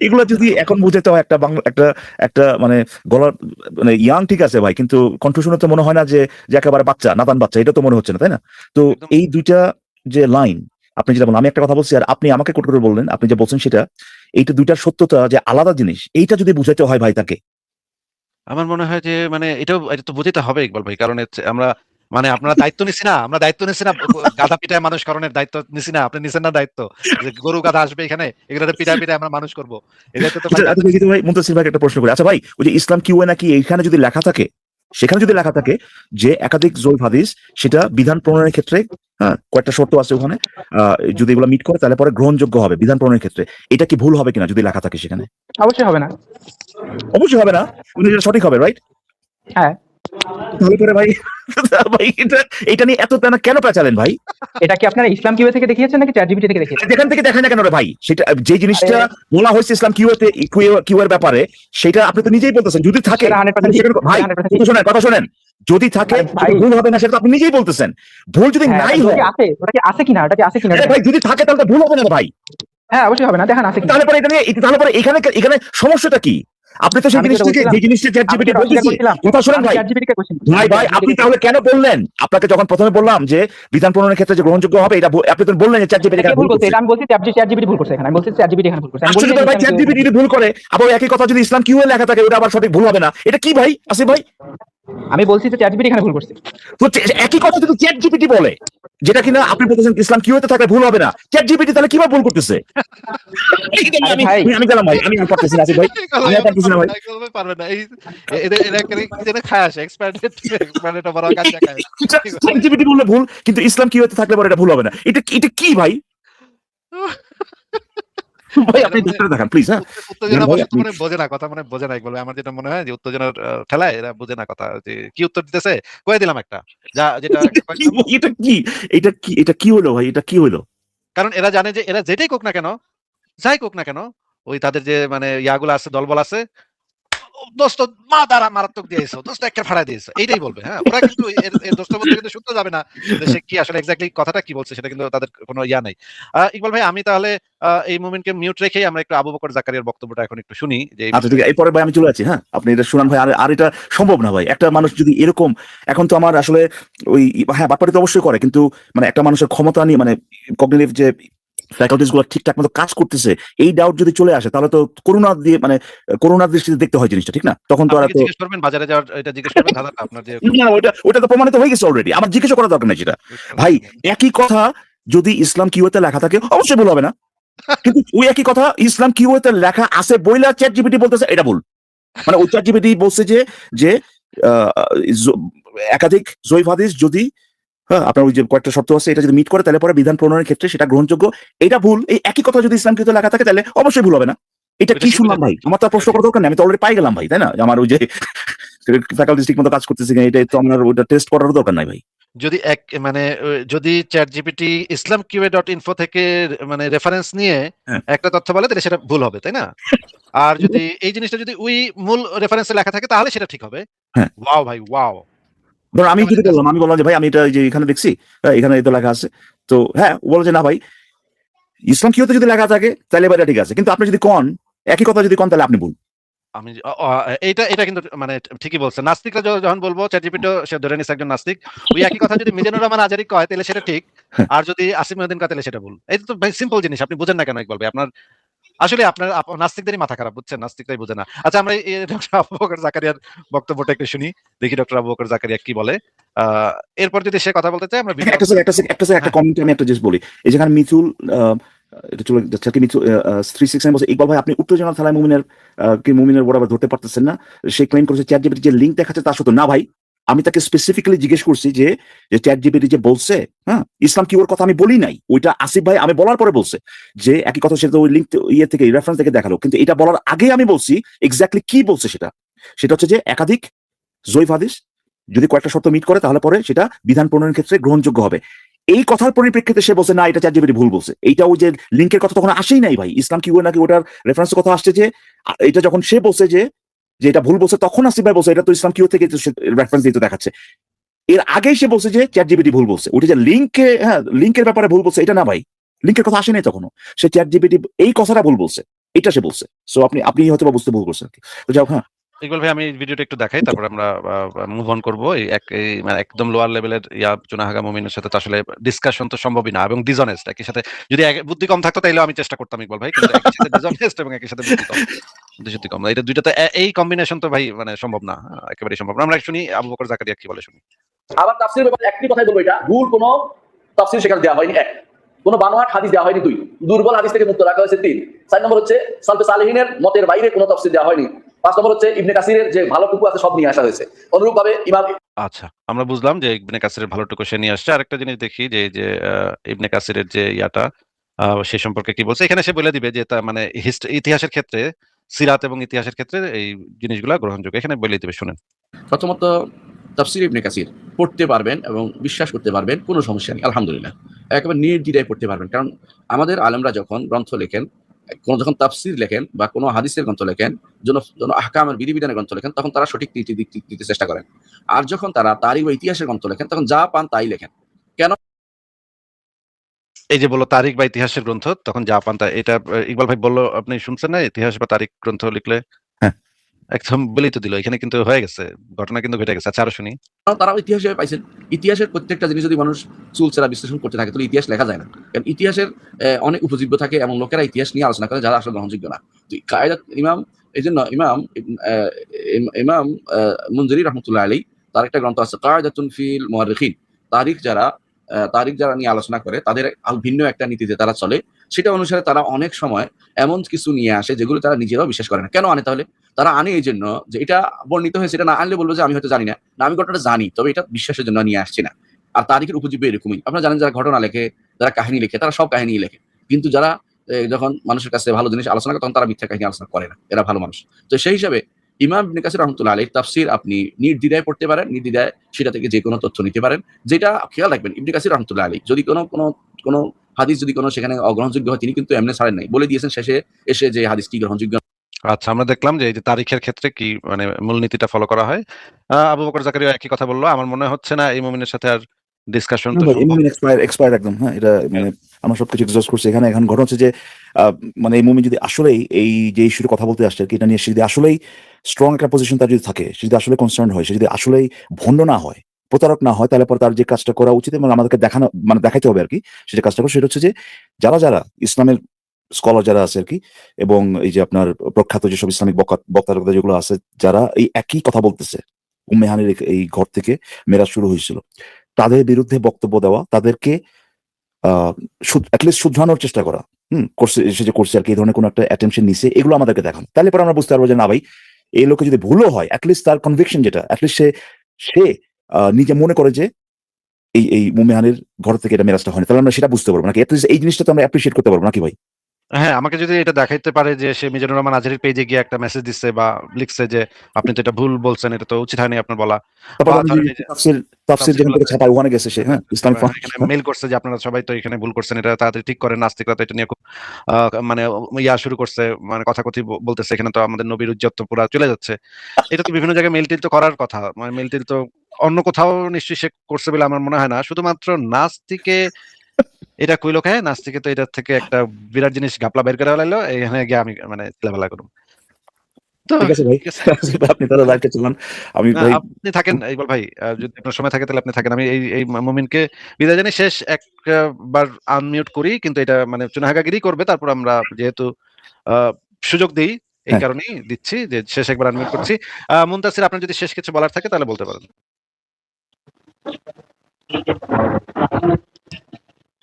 এগুলো যদি এখন বুঝাতে হয় একটা বাংলা একটা মানে গলার মানে ইয়াং ঠিক আছে ভাই, কিন্তু কণ্ঠ শুনে তো মনে হয় না যে একেবারে বাচ্চা, নাদান বাচ্চা, এটা তো মনে হচ্ছে না তাই না? তো একদম। এই দুইটা যে লাইন আপনি যেটা বললেন, আমি একটা কথা বলছি আর আপনি আমাকে কোট করে বললেন, আপনি যে বলছেন সেটা, এইটা দুইটার সত্যতা যে আলাদা জিনিস, এইটা যদি বুঝাইতে হয় ভাই তাকে, আমার মনে হয় যে মানে এটা তো বুঝতে হবে ইকবাল ভাই, কারণ আমরা মানে আপনারা দায়িত্ব নিছি না, আমরা দায়িত্ব নিছি না, গাধা পিটায় মানুষ করণের দায়িত্ব নিছি না, আপনি নিছেন না দায়িত্ব যে গরু গাধা আসবে এখানে, এগুলোতে পিটায় পিটায় আমরা মানুষ করবো, এই দায়িত্ব তো ভাই আচ্ছা ভাই মুনতাসির ভাই একটা প্রশ্ন করি। আচ্ছা ভাই ওই যে ইসলাম কিউএ নাকি এইখানে যদি লেখা থাকে, সেখানে যদি লেখা থাকে যে একাধিক জয়ীফ হাদিস সেটা বিধান প্রণয়নের ক্ষেত্রে, হ্যাঁ কয়েকটা শর্ত আছে ওখানে, যদি এগুলো মিট করে তাহলে পরে গ্রহণযোগ্য হবে বিধান প্রণয়নের ক্ষেত্রে, এটা কি ভুল হবে কিনা যদি লেখা থাকে সেখানে? অবশ্যই হবে না। অবশ্যই হবে না, এটা সঠিক হবে, রাইট? হ্যাঁ, তাহলে পরে ভাই ভাই এটা নিয়ে এত কেন পেঁচালেন ভাই? এটা কি আপনারা ইসলাম কিউ থেকে দেখিয়েছেন নাকি ChatGPT থেকে দেখিয়েছেন? যেখান থেকে দেখেন না কেন রে ভাই, সেটা যে জিনিসটা বলা হয়েছে ইসলাম কিউ এর ব্যাপারে সেটা আপনি তো নিজেই বলতেছেন যদি থাকে। সেটা 100% ভাই 100% কথা শোনেন, যদি থাকে ভাই, ভুল হবে না সেটা তো আপনি নিজেই বলতেছেন। ভুল যদি হ্যাঁ, নাই ওটা হয়, কি আছে? ওটা কি আছে কিনা? ওটা কি আছে কিনা? আরে ভাই যদি থাকে তাহলে তো ভুল হবে না ভাই। হ্যাঁ, অবশ্যই হবে না। দেখেন আছে কিনা। তাহলে পরে এটা নিয়ে তাহলে পরে এখানে সমস্যাটা কি? আপনি তো সেই আমি যেটা জিনিসটাকে বলছিলাম, যে জিনিসটা চ্যাট জিপিটি আমি যেটা বলতেছে, বলছিলাম, কথা শুনেন ভাই। ChatGPT কে কোশ্চেন ভাই আপনি তাহলে কেন বললেন? আপনাকে যখন প্রথমে বললাম যে বিধান প্রণয়নের ক্ষেত্রে যে গ্রহণযোগ্য হবে এটা আপনি তো বললেন যে চ্যাট জিপিটি ভুল করছে। এটা আমি বলছি ChatGPT ভুল করছে এখানে। আমি বলছি ChatGPT এখানে ভুল করছে। আমি বলি আসলে ভাই চ্যাট জিপিটি যদি ভুল করে আবার একই কথা যদি ইসলাম কিউ এ লেখা থাকে ওটা আবার সঠিক ভুল হবে না, এটা কি ভাই আসিফ ভাই? আমি বলছি যে ChatGPT এখানে ভুল করছে। তো একই কথা যদি চ্যাট জিপিটি বলে, যেটা কিনা আপনি বলতেছেন ইসলাম কিউ এতে থাকলে ভুল হবে না, চ্যাট জিপিটি তাহলে কিভাবে ভুল করতেছে? আমি গেলাম ভাই, আমি আর পারতেছি না আসিফ ভাই, আমি আর পারতেছি না ভাই। পারবে না, এই এদের এরা কি যেন খায় আসে, এক্সপ্যান্ডেড ওভার গাঞ্জা খায়। চ্যাট জিপিটি বললে ভুল, কিন্তু ইসলাম কিউ এতে থাকলে পরে এটা ভুল হবে না, এটা কি ভাই? ভাই আপনি ডাক্তার দেখান প্লিজ। হ্যাঁ উত্তেজনা ভাই বশত আপনি মানে বোঝে না কথা, মানে বোঝে না বলবে। আমার যেটা মনে হয় যে উত্তেজনার ঠেলায় এরা বোঝে না কথা, যে কি উত্তর দিতেছে কয়ে দিলাম একটা, যা যেটা একটা কয়ে কি দিলাম। ভাই, এটা কি হলো ভাই, এটা কি হলো? কারণ এরা জানে যে এরা যেটাই কোক না কেন, যাই কোক না কেন, ওই তাদের যে মানে ইয়াগুলো আছে, দলবল আছে, দোস্ত মা দ্বারা মারাত্মক দিয়েছো, দোস্ত একটা ফাড়াই দিয়েছো, এইটাই বলবে। হ্যাঁ, ওরা কিন্তু এর দোস্ত বলতে কিন্তু শুনতে যাবে না যে সে কি আসলে এক্স্যাক্টলি কথাটা কি বলছে, সেটা কিন্তু তাদের কোনো ইয়া নাই। ইকবাল ভাই, আমি তাহলে এই মোমেন্টকে মিউট রেখেই আমরা একটু আবু বকর জাকারিয়ার বক্তব্যটা এখন একটু শুনি, যে এই আচ্ছা ঠিক আছে, এরপরে ভাই আমি চলে যাচ্ছি। হ্যাঁ আপনি এটা শুনান ভাই, আর এটা সম্ভব না ভাই। একটা মানুষ যদি এরকম, এখন তো আমার আসলে ওই, হ্যাঁ বাটপাটি তো অবশ্যই করে, কিন্তু মানে একটা মানুষের ক্ষমতা নিয়ে, মানে কগনিটিভ যে ফ্যাকাল্টিস গুলো ঠিকঠাক মতো কাজ করতেছে, এই ডাউট যদি চলে আসে তাহলে তো করুণা দিয়ে, মানে করুণার দৃষ্টিতে দেখতে হয় জিনিসটা, ঠিক না? তখন তো আর আপনি কি এত জিজ্ঞেস করবেন বাজারে যাওয়ার, এটা জিজ্ঞেস করবেন ধাঁধাটা আপনার যে না, ওটা তো প্রমাণিত হয়ে গেছে অলরেডি, আমার জিজ্ঞাসা করার দরকার নেই সেটা। ভাই একই কথা যদি ইসলাম কিউতে লেখা থাকে অবশ্যই ভুল হবে না, কিন্তু ওই একই কথা ইসলাম কিউতে লেখা আছে বইলা চ্যাট জিপিটি বলতেছে এটা ভুল। মানে ওই চ্যাট জিপিটি বলছে যে যে আহ, জ- একাধিক জয়ীফ হাদিস যদি, হ্যাঁ আপনার ওই যে কয়েকটা শর্ত আছে, এটা যদি মিট করে তাহলে পরে বিধান প্রণয়নের ক্ষেত্রে সেটা গ্রহণযোগ্য। এটা ভুল, এই একই কথা যদি ইসলাম কিউতে লেখা থাকে তাহলে অবশ্যই ভুল হবে না। এটা এটা কি কি শুনলাম ভাই? আমার তো আর প্রশ্ন করার দরকার নেই, আমি তো অলরেডি পাই গেলাম ভাই, তাই না? আমার ওই যে ফ্যাকাল্টি ঠিক মতো কাজ করতেছে কিনা, এটা তো আমার ওটা টেস্ট করার দরকার নাই ভাই। যদি এক মানে যদি চ্যাট জিপিটি ইসলাম কিউএ ডট ইনফো থেকে মানে রেফারেন্স নিয়ে হ্যাঁ একটা তথ্য বলে, তাহলে সেটা ভুল হবে, তাই না? আর যদি এই জিনিসটা যদি ওই মূল রেফারেন্সে লেখা থাকে তাহলে সেটা ঠিক হবে। হ্যাঁ, ওয়াও ভাই, ওয়াও। ধরুন আমি কেমন যদি চিন্তা? বললাম, আমি বললাম যে ভাই আমি এটা এই যে এখানে দেখছি, এখানে এই তো লেখা আছে, তো হ্যাঁ ও বলে যে না ভাই ইসলাম কিউতে যদি লেখা থাকে তাহলে এবার এটা ঠিক আছে, কিন্তু আপনি যদি কন একই কথা যদি কন তাহলে আপনি ভুল। আমি এইটা এটা কিন্তু মানে ঠিকই বলছেন। নাস্তিকরা যখন বলবো চ্যাট জিপিটি সে ধরে নিছে একজন নাস্তিক, ওই একই কথা যদি মিজানুর রহমান আজারি কয় তাহলে সেটা ঠিক, আর যদি আসিফ মহিউদ্দিন কয় তাহলে সেটা ভুল। এই তো ভাই সিম্পল জিনিস, আপনি বুঝেন না কেন ইকবাল ভাই? আপনার আসলে আপনার নাস্তিকদেরই মাথা খারাপ, বুঝছেন? নাস্তিকরাই বুঝে না। আচ্ছা, আমরা ডক্টর আবু বকর জাকারিয়ার বক্তব্যটা একটু শুনি, দেখি ডক্টর আবু বকর জাকারিয়া কি বলে। এরপর যদি সে কথা বলতে চায় আমরা ভিডিও। একটা কমেন্ট আমি একটা জিনিস বলি, এই যেখানে মিথুল এটা চলে যাচ্ছে আর কি, মিথুল 369 বলছে ইকবাল ভাই আপনি উত্তেজনা থালায় মুমিনের কি মুমিনের বরাবর ধরতে পারতেছেন না, সে ক্লেম করেছে চ্যাট জিপিটি যে লিঙ্ক দেখাচ্ছে তার সত্য না ভাই। আমি তাকে স্পেসিফিক্যালি জিজ্ঞেস করছি যে যে চ্যাট জিপিটি যে বলছে, হ্যাঁ ইসলাম কি ওর কথা আমি বলি নাই, ওইটা আসিফ ভাই আমি বলার পরে বলছে যে একই কথা, সেটা ওই লিঙ্ক ইয়ে থেকে রেফারেন্স থেকে দেখালো, কিন্তু এটা বলার আগে আমি বলছি এক্স্যাক্টলি কি বলছে সেটা। সেটা হচ্ছে যে একাধিক জয়ীফ হাদিস যদি কয়েকটা শর্ত মিট করে তাহলে পরে সেটা বিধান প্রণয়নের ক্ষেত্রে গ্রহণযোগ্য হবে। এই কথার পরিপ্রেক্ষিতে সে বলছে না এটা চ্যাট জিপিটি ভুল বলছে। এইটা ওই যে লিঙ্কের কথা তখন আসেই নাই ভাই, ইসলাম কি নাকি ওটার রেফারেন্সের কথা আসছে যে এটা যখন সে বলছে যে যে এটা ভুল বলছে, তখন আসিফ ভাই বলছে এটা তো ইসলাম কিউ থেকে রেফারেন্স দিয়ে তো দেখাচ্ছে। এর আগেই সে বলছে যে চ্যাট জিপিটি ভুল বলছে, ওটা যে লিঙ্কে, হ্যাঁ লিঙ্কের ব্যাপারে ভুল বলছে এটা না ভাই, লিঙ্কের কথা আসে নাই তখনও, সে চ্যাট জিপিটি এই কথাটা ভুল বলছে, এটা সে বলছে। সো আপনি হয়তো বা বুঝতে ভুল করছেন আর কি। তো যাও, হ্যাঁ ইকবাল ভাই, আমি ভিডিওটা একটু দেখাই, তারপর আমরা মুভ অন করবো। এই মানে একদম লোয়ার লেভেলের চুনাহাগা মুমিনের সাথে তো আসলে ডিসকাশন তো সম্ভবই না, এবং ডিসঅনেস্ট একই সাথে। যদি বুদ্ধি কম থাকতো তাইলেও আমি চেষ্টা করতাম ইকবাল ভাই, কিন্তু একই সাথে ডিসঅনেস্ট এবং একই সাথে বুদ্ধি কম, বুদ্ধি সত্যি কম। এটা দুইটা তো এই কম্বিনেশন তো ভাই মানে সম্ভব না, একেবারেই সম্ভব না। আমরা শুনি আবু বকর জাকারিয়া কি বলে, শুনি। আবার তাফসীরের ব্যাপারে একটি কথাই বলবো, এটা ভুল কোনো তাফসীর সেখানে দেওয়া হয়নি। এক, কোনো বানোয়াট হাদিস দেওয়া হয়নি। দুই, দুর্বল হাদিস থেকে মুক্ত রাখা হয়েছে। তিন, 4 নম্বর হচ্ছে সালফে সালেহিনের মতের বাইরে কোনো তাফসীর দেওয়া হয়নি। 5 নম্বর হচ্ছে ইবনে কাসিরের যে ভালোটুকু আছে সব নিয়ে আসা হয়েছে। অনুরূপভাবে ইমাম আচ্ছা, আমরা বুঝলাম যে ইবনে কাসিরের ভালোটুকু সে নিয়ে আসছে। আরেকটা জিনিস দেখি যে এই যে ইবনে কাসিরের যে ইয়াটা সে সম্পর্কে কি বলছে। এখানে সে বলে দিবে যে তা মানে ইতিহাসের ক্ষেত্রে, সিরাত এবং ইতিহাসের ক্ষেত্রে এই জিনিসগুলা গ্রহণযোগ্য, এখানে বলে দিবে, শুনেন। প্রথমত তাফসীর ইবনে কাসির পড়তে পারবেন এবং বিশ্বাস করতে পারবেন, কোনো সমস্যা নেই, আলহামদুলিল্লাহ। একেবারে নির্দ্বিধায় পড়তে পারবেন, কারণ আমাদের আলেমরা যখন গ্রন্থ লেখেন, যখন তাফসীর লেখেন বা কোনো হাদিসের গ্রন্থ লেখেন, যেন আহকামের বিধিবিধানের গ্রন্থ লেখেন, তখন তারা সঠিক নীতি দিক দিতে চেষ্টা করেন। আর যখন তারা তারিখ বা ইতিহাসের গ্রন্থ লেখেন, তখন যা পান তাই লেখেন। কেন? এই যে বললো তারিখ বা ইতিহাসের গ্রন্থ, তখন যা পান তা, এটা ইকবাল ভাই বললো, আপনি শুনছেন না? ইতিহাস বা তারিখ গ্রন্থ লিখলে হ্যাঁ একদম বলেই তো দিল, এখানে কিন্তু হয়ে গেছে, ঘটনা কিন্তু ঘটে গেছে। আচ্ছা, আরো শুনি। কারণ তারাও ইতিহাসে পাইছেন। ইতিহাসের প্রত্যেকটা জিনিস যদি মানুষ চুলচেরা বিশ্লেষণ করতে থাকে, তাহলে ইতিহাস লেখা যায় না। কারণ ইতিহাসের অনেক উপজীব্য থাকে এবং লোকেরা ইতিহাস নিয়ে আলোচনা করে যারা আসলে গ্রহণযোগ্য না। তো কায়দাত ইমাম, এই জন্য ইমাম মুনজিরি রহমতুল্লাহ আলাইহি তার একটা গ্রন্থ আছে কায়দাতুন ফিল মুআররিখিন। তারিখ যারা নিয়ে আলোচনা করে তাদের ভিন্ন একটা নীতিতে তারা চলে। সেটা অনুসারে তারা অনেক সময় এমন কিছু নিয়ে আসে যেগুলো তারা নিজেরাও বিশ্বাস করে না। কেন আনে তাহলে? তারা আনে এই জন্য যে এটা বর্ণিত হয়েছে, এটা না আনলে বলবো যে আমি হয়তো জানি না, আমি ঘটনাটা জানি, তবে এটা বিশ্বাসের জন্য নিয়ে আসছি না। আর তারিখের উপজীব্য এরকমই। আপনারা জানেন যারা ঘটনা লেখে, যারা কাহিনী লেখে, তারা সব কাহিনী লেখে, কিন্তু যারা যখন মানুষের কাছে ভালো জিনিস আলোচনা করে তখন তারা মিথ্যা কাহিনী আলোচনা করে না, এরা ভালো মানুষ। তো সেই হিসাবে ইমাম ইবনে কাসির রহমতুল্লাহ আলাইহির তাফসীর আপনি নির্দ্বিধায় পড়তে পারেন, নির্দ্বিধায় সেটা থেকে যে কোনো তথ্য নিতে পারেন। যেটা খেয়াল রাখবেন, ইবনে কাসির রহমতুল্লাহ আলাইহি যদি কোনো হাদিস যদি কোনো সেখানে অগ্রহণযোগ্য হয়, তিনি কিন্তু এমনি ছাড়েন নাই, বলে দিয়েছেন শেষে এসে যে হাদিসটি গ্রহণযোগ্য। আচ্ছা, আমরা দেখলাম যে এই যে তারিখের ক্ষেত্রে কি মানে মূলনীতিটা ফলো করা হয়। আবু বকর জাকারিয়া একই কথা বলল। আমার মনে হচ্ছে না এই মুমিনের সাথে আর ডিসকাশন না তো ভাই, সম্ভব। মুমিন এক্সপায়ার একদম। হ্যাঁ, এটা মানে আমরা সবকিছু এক্সজস্ট করছি এখানে। এখন ঘটনা হচ্ছে যে মানে এই মুমিন যদি আসলেই এই যে ইস্যুর কথা বলতে আসছে আর কি, এটা নিয়ে সে যদি আসলেই স্ট্রং একটা পজিশন তার যদি থাকে, সে যদি আসলে কনসার্ন হয়, সে যদি আসলেই ভণ্ড না হয়, প্রতারক না হয়, তাহলে পরে তার যে কাজটা করা উচিত এবং আমাদেরকে দেখানো মানে দেখাইতে হবে আর কি, সেটা কাজটা করে সেটা হচ্ছে যে যারা ইসলামের স্কলার যারা আছে আর কি, এবং এই যে আপনার প্রখ্যাত যেসব ইসলামিক বক্তা যেগুলো আছে, যারা এই একই কথা বলতেছে, উম্মে হানির এই ঘর থেকে মেরাজ শুরু হয়েছিল, তাদের বিরুদ্ধে বক্তব্য দেওয়া, তাদেরকে অ্যাটলিস্ট শুধরানোর চেষ্টা করা, করছে, সে যে করছে আর কি, এই ধরনের কোনো একটা অ্যাটেনশন নিছে, এগুলো আমাদেরকে দেখানো। তাহলে পরে আমরা বুঝতে পারবো যে না ভাই, এই লোকে যদি ভুলও হয়, অ্যাটলিস্ট তার কনভিকশন যেটা, অ্যাটলিস্ট সে নিজে মনে করে যে এই মুমিহানের ঘর থেকে এটা মেরাজটা হয়নি, তাহলে আমরা সেটা বুঝতে পারবো নাকি, অ্যাটলিস্ট এই জিনিসটা তো আমরা অ্যাপ্রিশিয়েট করতে পারবো নাকি ভাই? হ্যাঁ, আমাকে যদি এটা দেখাইতে পারে যে সে মিজানুর রহমান আজহারীর পেজে গিয়ে একটা মেসেজ দিচ্ছে বা লিখছে যে আপনি তো এটা ভুল বলছেন, এটা তো উচিত হয়নি আপনার বলা, তারপর বা আমি ধরেন যে এই যে তাফসীর যেখান থেকে ছাপায় ওখানে গেছে সে, হ্যাঁ, ইসলামিক এখানে মেইল করছে যে আপনারা সবাই তো এখানে ভুল করছেন, এটা তাড়াতাড়ি ঠিক করেন, নাস্তিকরা তো এটা নিয়ে খুব মানে শুরু করছে, মানে কথাকথি বলতেছে, এখানে তো আমাদের নবীর ইজ্জত তো পুরা চলে যাচ্ছে। এটা তো বিভিন্ন জায়গায় মেইল টিল তো করার কথা, মানে মেইল টিল তো অন্য কোথাও নিশ্চয়ই সে করছে বলে আমার মনে হয় না। শুধুমাত্র নাস্তিকে এটা কইলো, খায় নাস্তিকে তো এটার থেকে একটা বিরাট জিনিস ঘাপলা বের করে ফেলাইলো, এখানে গিয়ে আমি মানে চিল্লাপাল্লা করব। তো ঠিক আছে ভাই, ঠিক আছে। আপনি তাহলে লাইভটা চালান। আমি না, ভাই আপনি থাকেন ইকবাল ভাই, যদি আপনার সময় থাকে তাহলে আপনি থাকেন। আমি এই মুমিনকে বিদায় জানি, শেষ একবার আনমিউট করি, কিন্তু এটা মানে চুনাহাগাগিরি করবে, তারপর আমরা যেহেতু আহ, সুযোগ দিই, এই হ্যাঁ, কারণেই দিচ্ছি যে শেষ একবার আনমিউট করছি। মুনতাসির, আপনার যদি শেষ কিছু বলার থাকে তাহলে বলতে পারেন।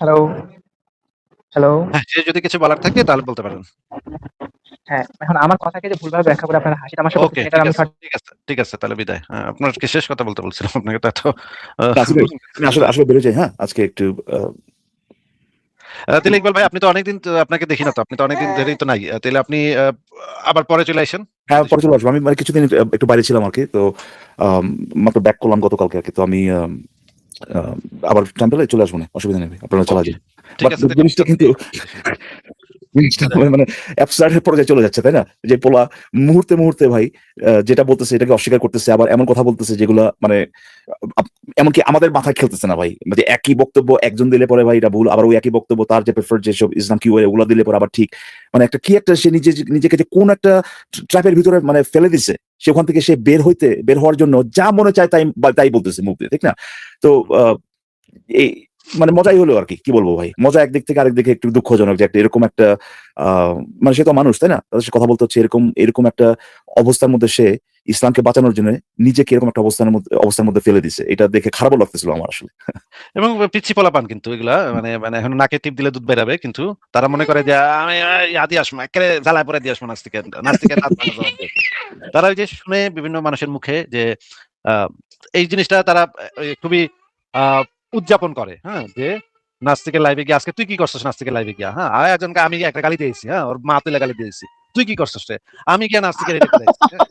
Hello, hello. হ্যাঁ, শেষ যদি কিছু বলার থাকে তাহলে বলতে পারেন। হ্যাঁ, এখন আমার কথাকে যে ভুলভাবে ব্যাখ্যা করে আপনারা হাসি তামাশা ওকে, করতেছেন, এটা ঠিক আমি আছে, ঠিক আছে, ঠিক আছে, তাহলে বিদায়। আপনার কি শেষ কথা বলতে বলছিলাম আপনাকে, তো এত আসলে আমি আসলে আসলে বেরোয় যাই, হ্যাঁ, আজকে একটু তাহলে ইকবাল ভাই, আপনি তো অনেকদিন আপনাকে দেখি না, তো আপনি তো অনেকদিন ধরেই তো নাই। তাহলে আপনি আবার পরে চলে আসেন। হ্যাঁ, পরে চলে আসবো। আমি মানে কিছুদিন একটু বাইরে ছিলাম আর কি, তো মাত্র ব্যাক করলাম গতকালকে আর কি, তো আমি আবার টাইম পেলে চলে আসবো, না অসুবিধা নেই, আপনারা চলে ওকে, আসবেন। ঠিক বাট আছে। জিনিসটা কিন্তু জিনিসটা মানে অ্যাবসার্ডের পর্যায়ে চলে যাচ্ছে, তাই না? যে পোলা মুহূর্তে মুহূর্তে ভাই যেটা বলতেছে এটাকে অস্বীকার করতেছে, আবার এমন কথা বলতেছে যেগুলা মানে এমনকি আমাদের মাথায় খেলতেছে না ভাই। মানে একই বক্তব্য একজন দিলে পরে ভাই এটা ভুল, আবার ওই একই বক্তব্য তার যে প্রেফার যেসব ইসলাম কি ওগুলো দিলে পরে আবার ঠিক। মানে একটা কি একটা সে নিজেকে যে কোন একটা ট্র্যাপের ভিতরে মানে ফেলে দিছে, সেখান থেকে সে বের হওয়ার জন্য যা মনে চায় তাই বলতেছে মুখ দিয়ে, ঠিক না? তো এই মানে মজাই হলো আর কি, কি বলবো ভাই, মজা একদিক থেকে আরেক দিকে একটু দুঃখজনক যে একটা এরকম একটা মানে সে তো মানুষ, তাই না? তাদের সাথে কথা বলতে হচ্ছে, এরকম একটা অবস্থার মধ্যে সে ইসলামকে বাঁচানোর জন্য নিজেকে এরকম একটা অবস্থার মধ্যে ফেলে দিছে। এটা দেখে খারাপও লাগতেছিল আমার আসলে। এবং পিচ্ছি পোলাপান কিন্তু এগুলা, মানে মানে এখন নাকে টিপ দিলে দুধ বেরাবে, কিন্তু তারা মনে করে যে আমি আদি আসবো একেবারে জ্বালায় পরে দিয়ে আসবো নাস্তিকের দাঁত ভাঙা জবাব দিয়ে আসবো। তারা ওই যে শুনে বিভিন্ন মানুষের মুখে যে আহ, এই জিনিসটা তারা খুবই আহ, উদযাপন করে, হ্যাঁ, যে নাস্তিকের লাইভে গিয়ে আজকে তুই কি করছিস, নাস্তিকের লাইভে গিয়া, হ্যাঁ, আর একজনকে আমি একটা গালি দিয়েছি, হ্যাঁ, ওর মা তুলে গালি দিয়েছি, তুই কি করছিস রে, আমি গিয়া নাস্তিকের এটা করেছি, হ্যাঁ।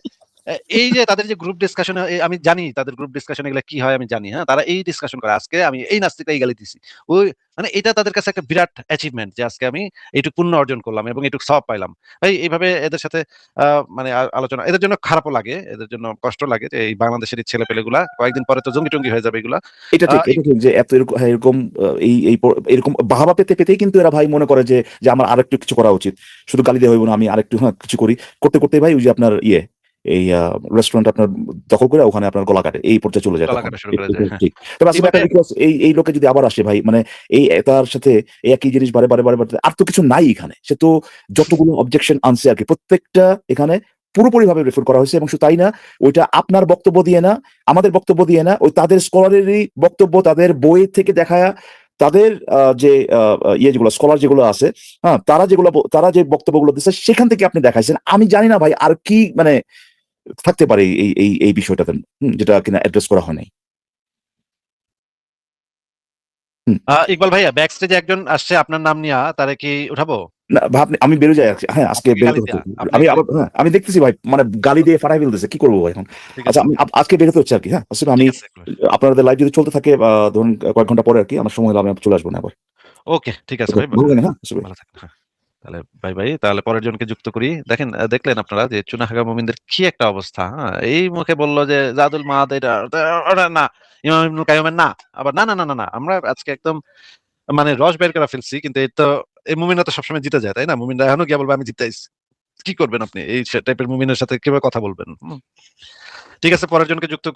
এই যে তাদের যে গ্রুপ ডিসকাশন, আমি জানি তাদের গ্রুপ ডিসকাশন এগুলো কি হয়, আমি জানি, হ্যাঁ, তারা এই ডিসকাশন করে আজকে আমি এই নাস্তিকটা এই গালি দিছি, ওই মানে এটা তাদের কাছে একটা বিরাট অ্যাচিভমেন্ট যে আজকে আমি এইটুকু পুণ্য অর্জন করলাম এবং এইটুকু সওয়াব পাইলাম। ভাই, এইভাবে এদের সাথে মানে আলোচনা, এদের জন্য খারাপও লাগে, এদের জন্য কষ্ট লাগে যে এই বাংলাদেশের এই ছেলে পেলেগুলা কয়েকদিন পরে তো জঙ্গি টঙ্গি হয়ে যাবে এগুলা। এটা ঠিক, এটা ঠিক যে এত এরকম, হ্যাঁ, এরকম এরকম বাহাবা পেতেই কিন্তু এরা ভাই মনে করে যে আমার আরেকটু কিছু করা উচিত, শুধু গালি দেওয়া হইব না, আমি আরেকটু হ্যাঁ কিছু করতে করতে ভাই ওই যে আপনার এই রেস্টুরেন্ট আপনার দখল করে ওখানে আপনার গলা কাটে, এই পর্যায়ে চলে যায় গলা তখন। কাটা শুরু করে যায়, হ্যাঁ। ঠিক। তবে আসলে একটা রিকোয়েস্ট, এই লোকে যদি আবার আসে ভাই, মানে তার সাথে এই একই জিনিস বারে বারে বারে বারে, আর তো কিছু নাই এখানে, সে তো যতগুলো অবজেকশন আনছে আর কি, প্রত্যেকটা এখানে পুরোপুরি ভাবে রেফার করা হয়েছে, এবং শুধু তাই না, ওইটা আপনার বক্তব্য দিয়ে না, আমাদের বক্তব্য দিয়ে না, ওই তাদের স্কলারেরই বক্তব্য, তাদের বই থেকে দেখায়, তাদের যে যেগুলো স্কলার যেগুলো আছে, হ্যাঁ, তারা যে বক্তব্যগুলো দিচ্ছে সেখান থেকে আপনি দেখাইছেন। আমি জানি না ভাই আর কি মানে থাকতে পারে এই বিষয়টাতে, যেটা কিনা অ্যাড্রেস করা হয় নাই। ইকবাল ভাইয়া, ব্যাক স্টেজে একজন আসছে আপনার নাম নিয়ে, তারে কি উঠাবো? না ভাবনি আমি বেরো যাই আজকে। হ্যাঁ আজকে আপনাকে বেরোতে গালি হচ্ছে। দেয়া, আপনি আমি আবার হ্যাঁ আমি দেখতেছি ভাই মানে গালি দিয়ে ফাটাই ফেলতেছে কি করবো ভাই এখন। ঠিক আচ্ছা আছে, আমি আজকে বেরোতে হচ্ছে আর কি। হ্যাঁ আসলে আমি ঠিক আছে। আপনাদের লাইভ যদি চলতে থাকে ধরুন কয়েক ঘন্টা পরে আর কি আমার সময় হলে আমি চলে আসবো না আবার। ওকে, ঠিক আছে ওকে ভাই। ভালো থাকেন হ্যাঁ আসলে ভাই। ভালো থাকবেন। হ্যাঁ। তাহলে বাই। তাহলে পরের জনকে যুক্ত করি। দেখেন দেখলেন আপনারা যে চুনাহাগা মুমিনদের কি একটা অবস্থা, হ্যাঁ? এই মুখে বলল যে জাদুল মাদ এটা ওটা না, ইমাম ইবনুল কাইয়্যিমের না। আবার না। আমরা আজকে একদম মানে রস বের করে ফেলছি। কিন্তু এই তো এই মুমিনরা তো সবসময় জিতে যায়, তাই না? মুমিনরা এখনো গিয়ে বলবে আমি জিতে আইছি। কি করবেন আপনি? এই টাইপের মুমিনের সাথে কিভাবে কথা বলবেন? হুম? ঠিক আছে, পরের জনকে যুক্ত